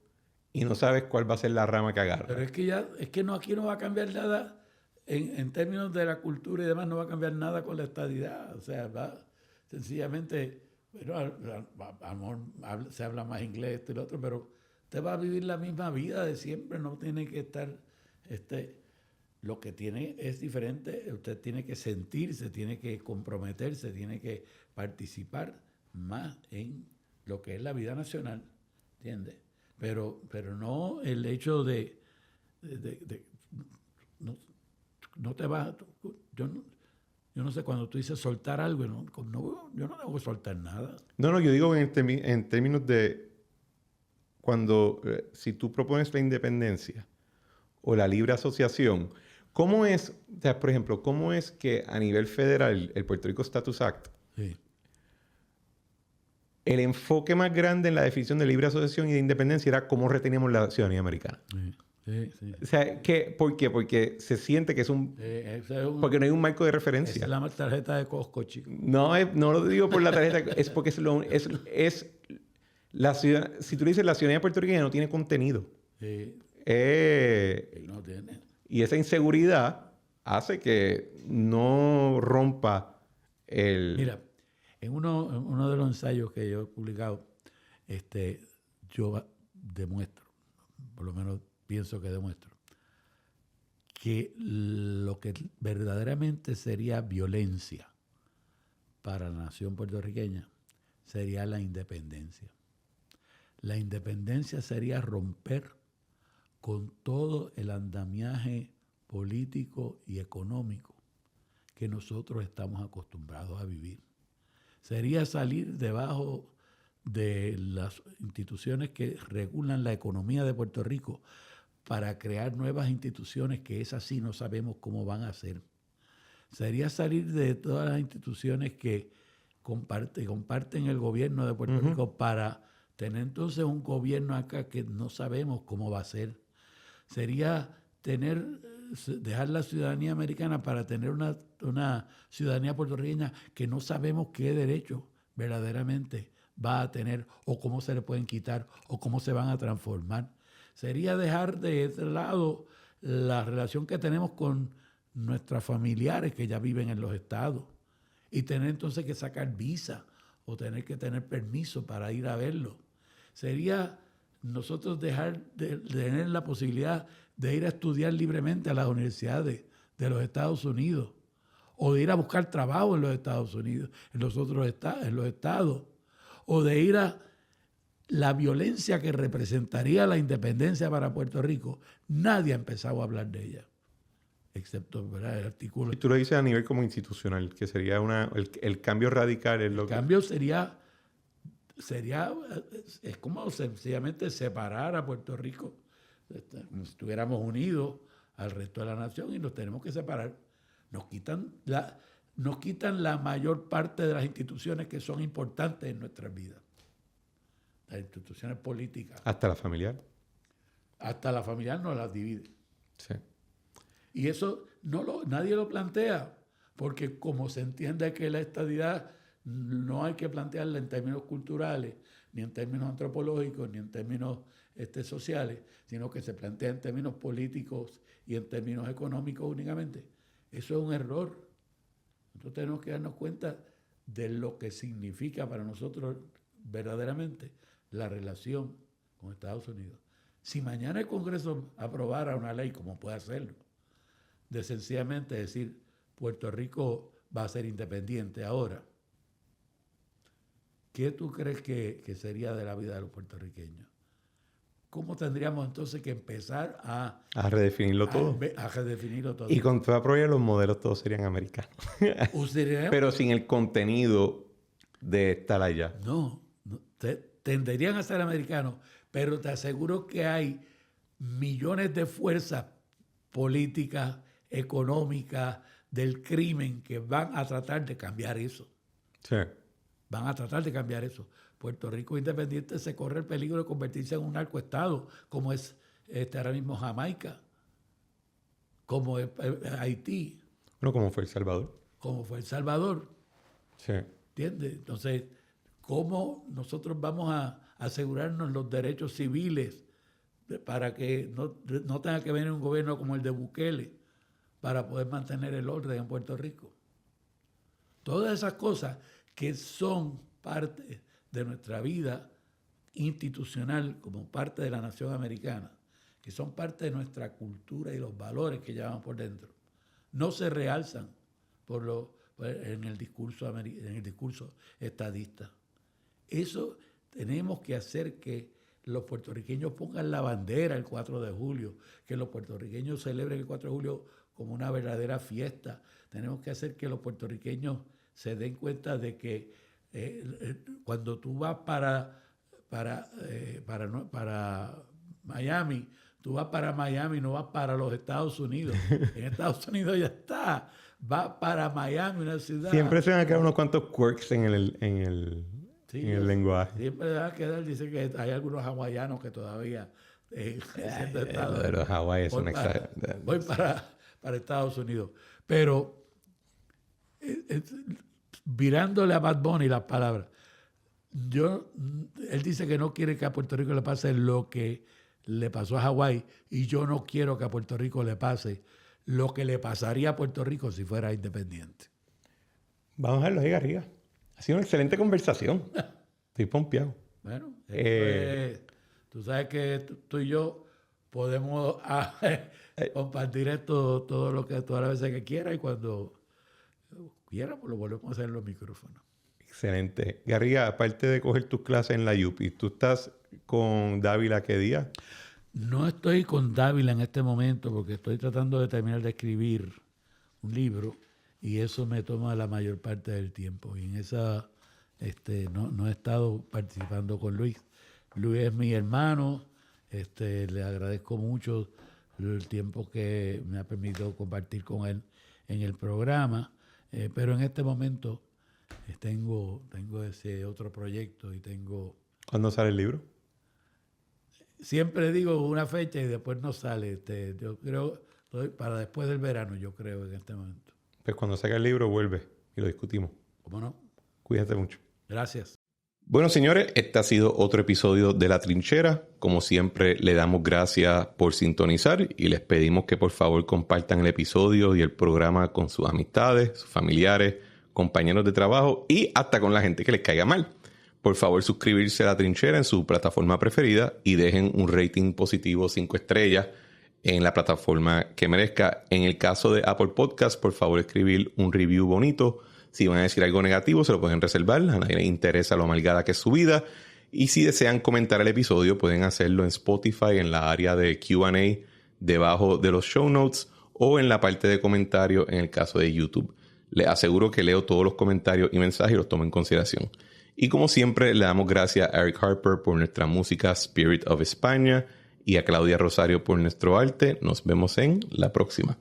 y no sabes cuál va a ser la rama que agarra. Pero es que no, aquí no va a cambiar nada en términos de la cultura y demás, no va a cambiar nada con la estadidad. O sea, va sencillamente, bueno, a lo mejor se habla más inglés, esto y lo otro, pero usted va a vivir la misma vida de siempre, no tiene que estar, lo que tiene es diferente, usted tiene que sentirse, tiene que comprometerse, tiene que participar más en lo que es la vida nacional, ¿entiendes? Pero no el hecho de no te vas, yo no sé, cuando tú dices soltar algo, yo no debo soltar nada. No, yo digo en términos de cuando, si tú propones la independencia o la libre asociación, ¿cómo es, o sea, por ejemplo, cómo es que a nivel federal, el Puerto Rico Status Act, Sí. el enfoque más grande en la definición de libre asociación y de independencia era cómo reteníamos la ciudadanía americana? Sí. O sea, ¿por qué? Porque se siente que es porque no hay un marco de referencia. Esa es la tarjeta de Costco, chico. No lo digo por la tarjeta, es porque es la ciudad, si tú le dices la ciudadanía puertorriqueña no tiene contenido. No tiene. Y esa inseguridad hace que no rompa el... Mira, en uno de los ensayos que yo he publicado, yo demuestro, por lo menos pienso que demuestro, que lo que verdaderamente sería violencia para la nación puertorriqueña sería la independencia. La independencia sería romper con todo el andamiaje político y económico que nosotros estamos acostumbrados a vivir. Sería salir debajo de las instituciones que regulan la economía de Puerto Rico para crear nuevas instituciones que esas sí no sabemos cómo van a ser. Sería salir de todas las instituciones que comparten el gobierno de Puerto Rico para tener entonces un gobierno acá que no sabemos cómo va a ser. Sería dejar la ciudadanía americana para tener una ciudadanía puertorriqueña que no sabemos qué derechos verdaderamente va a tener o cómo se le pueden quitar o cómo se van a transformar. Sería dejar de ese lado la relación que tenemos con nuestros familiares que ya viven en los estados y tener entonces que sacar visa o tener que tener permiso para ir a verlo. Sería nosotros dejar de tener la posibilidad de ir a estudiar libremente a las universidades de los Estados Unidos o de ir a buscar trabajo en los Estados Unidos, en los estados, o de ir a la violencia que representaría la independencia para Puerto Rico. Nadie ha empezado a hablar de ella, excepto, ¿verdad?, el artículo. Y tú lo dices a nivel como institucional, que sería el cambio radical. El cambio sería es como sencillamente separar a Puerto Rico, como si estuviéramos unidos al resto de la nación y nos tenemos que separar. Nos quitan la mayor parte de las instituciones que son importantes en nuestras vidas. Las instituciones políticas. Hasta la familiar. Hasta la familiar nos las divide. Sí. Y eso nadie lo plantea, porque como se entiende que la estadidad no hay que plantearla en términos culturales, ni en términos antropológicos, ni en términos sociales, sino que se plantea en términos políticos y en términos económicos únicamente. Eso es un error. Nosotros tenemos que darnos cuenta de lo que significa para nosotros verdaderamente la relación con Estados Unidos. Si mañana el Congreso aprobara una ley, como puede hacerlo, de sencillamente decir Puerto Rico va a ser independiente ahora, ¿qué tú crees que sería de la vida de los puertorriqueños? ¿Cómo tendríamos entonces que empezar a redefinirlo todo? A redefinirlo todo. Y con toda probabilidad los modelos todos serían americanos. Pero sin el contenido de estar allá. No, tenderían a ser americanos, pero te aseguro que hay millones de fuerzas políticas, económicas, del crimen que van a tratar de cambiar eso. Sí. Van a tratar de cambiar eso. Puerto Rico independiente se corre el peligro de convertirse en un narcoestado, como es ahora mismo Jamaica, como es Haití. Bueno, como fue El Salvador. Como fue El Salvador. Sí. ¿Entiendes? Entonces, ¿cómo nosotros vamos a asegurarnos los derechos civiles para que no tenga que venir un gobierno como el de Bukele para poder mantener el orden en Puerto Rico? Todas esas cosas que son parte de nuestra vida institucional como parte de la nación americana, que son parte de nuestra cultura y los valores que llevamos por dentro, no se realzan en el discurso estadista. Eso tenemos que hacer que los puertorriqueños pongan la bandera el 4 de julio, que los puertorriqueños celebren el 4 de julio como una verdadera fiesta. Tenemos que hacer que los puertorriqueños se den cuenta de que cuando tú vas para Miami, tú vas para Miami, no vas para los Estados Unidos. En Estados Unidos ya está. Vas para Miami, una ciudad. Siempre se van a quedar unos cuantos quirks en el lenguaje. Siempre se van a quedar. Dice que hay algunos hawaianos que todavía siendo Estados Pero Hawái es una voy para Estados Unidos. Pero virándole a Bad Bunny las palabras, él dice que no quiere que a Puerto Rico le pase lo que le pasó a Hawái, y yo no quiero que a Puerto Rico le pase lo que le pasaría a Puerto Rico si fuera independiente. Vamos a verlo ahí arriba. Ha sido una excelente conversación. Estoy pompeado. Bueno, tú sabes que tú y yo podemos compartir esto todas las veces que quiera, y cuando quiera, pues lo volvemos a hacer en los micrófonos. Excelente. Garriga, aparte de coger tus clases en la UPI, ¿tú estás con Dávila qué día? No estoy con Dávila en este momento porque estoy tratando de terminar de escribir un libro, y eso me toma la mayor parte del tiempo. Y en esa no he estado participando con Luis. Luis es mi hermano. Le agradezco mucho el tiempo que me ha permitido compartir con él en el programa. Pero en este momento tengo ese otro proyecto y tengo... ¿Cuándo sale el libro? Siempre digo una fecha y después no sale. Yo creo, para después del verano, yo creo, en este momento. Pues cuando salga el libro, vuelve y lo discutimos. ¿Cómo no? Cuídate mucho. Gracias. Bueno, señores, este ha sido otro episodio de La Trinchera. Como siempre, le damos gracias por sintonizar y les pedimos que por favor compartan el episodio y el programa con sus amistades, sus familiares, compañeros de trabajo y hasta con la gente que les caiga mal. Por favor, suscribirse a La Trinchera en su plataforma preferida y dejen un rating positivo 5 estrellas en la plataforma que merezca. En el caso de Apple Podcast, por favor, escribir un review bonito. Si van a decir algo negativo, se lo pueden reservar. A nadie le interesa lo amargada que es su vida. Y si desean comentar el episodio, pueden hacerlo en Spotify, en la área de Q&A, debajo de los show notes, o en la parte de comentarios en el caso de YouTube. Les aseguro que leo todos los comentarios y mensajes y los tomo en consideración. Y como siempre, le damos gracias a Eric Harper por nuestra música Spirit of España y a Claudia Rosario por nuestro arte. Nos vemos en la próxima.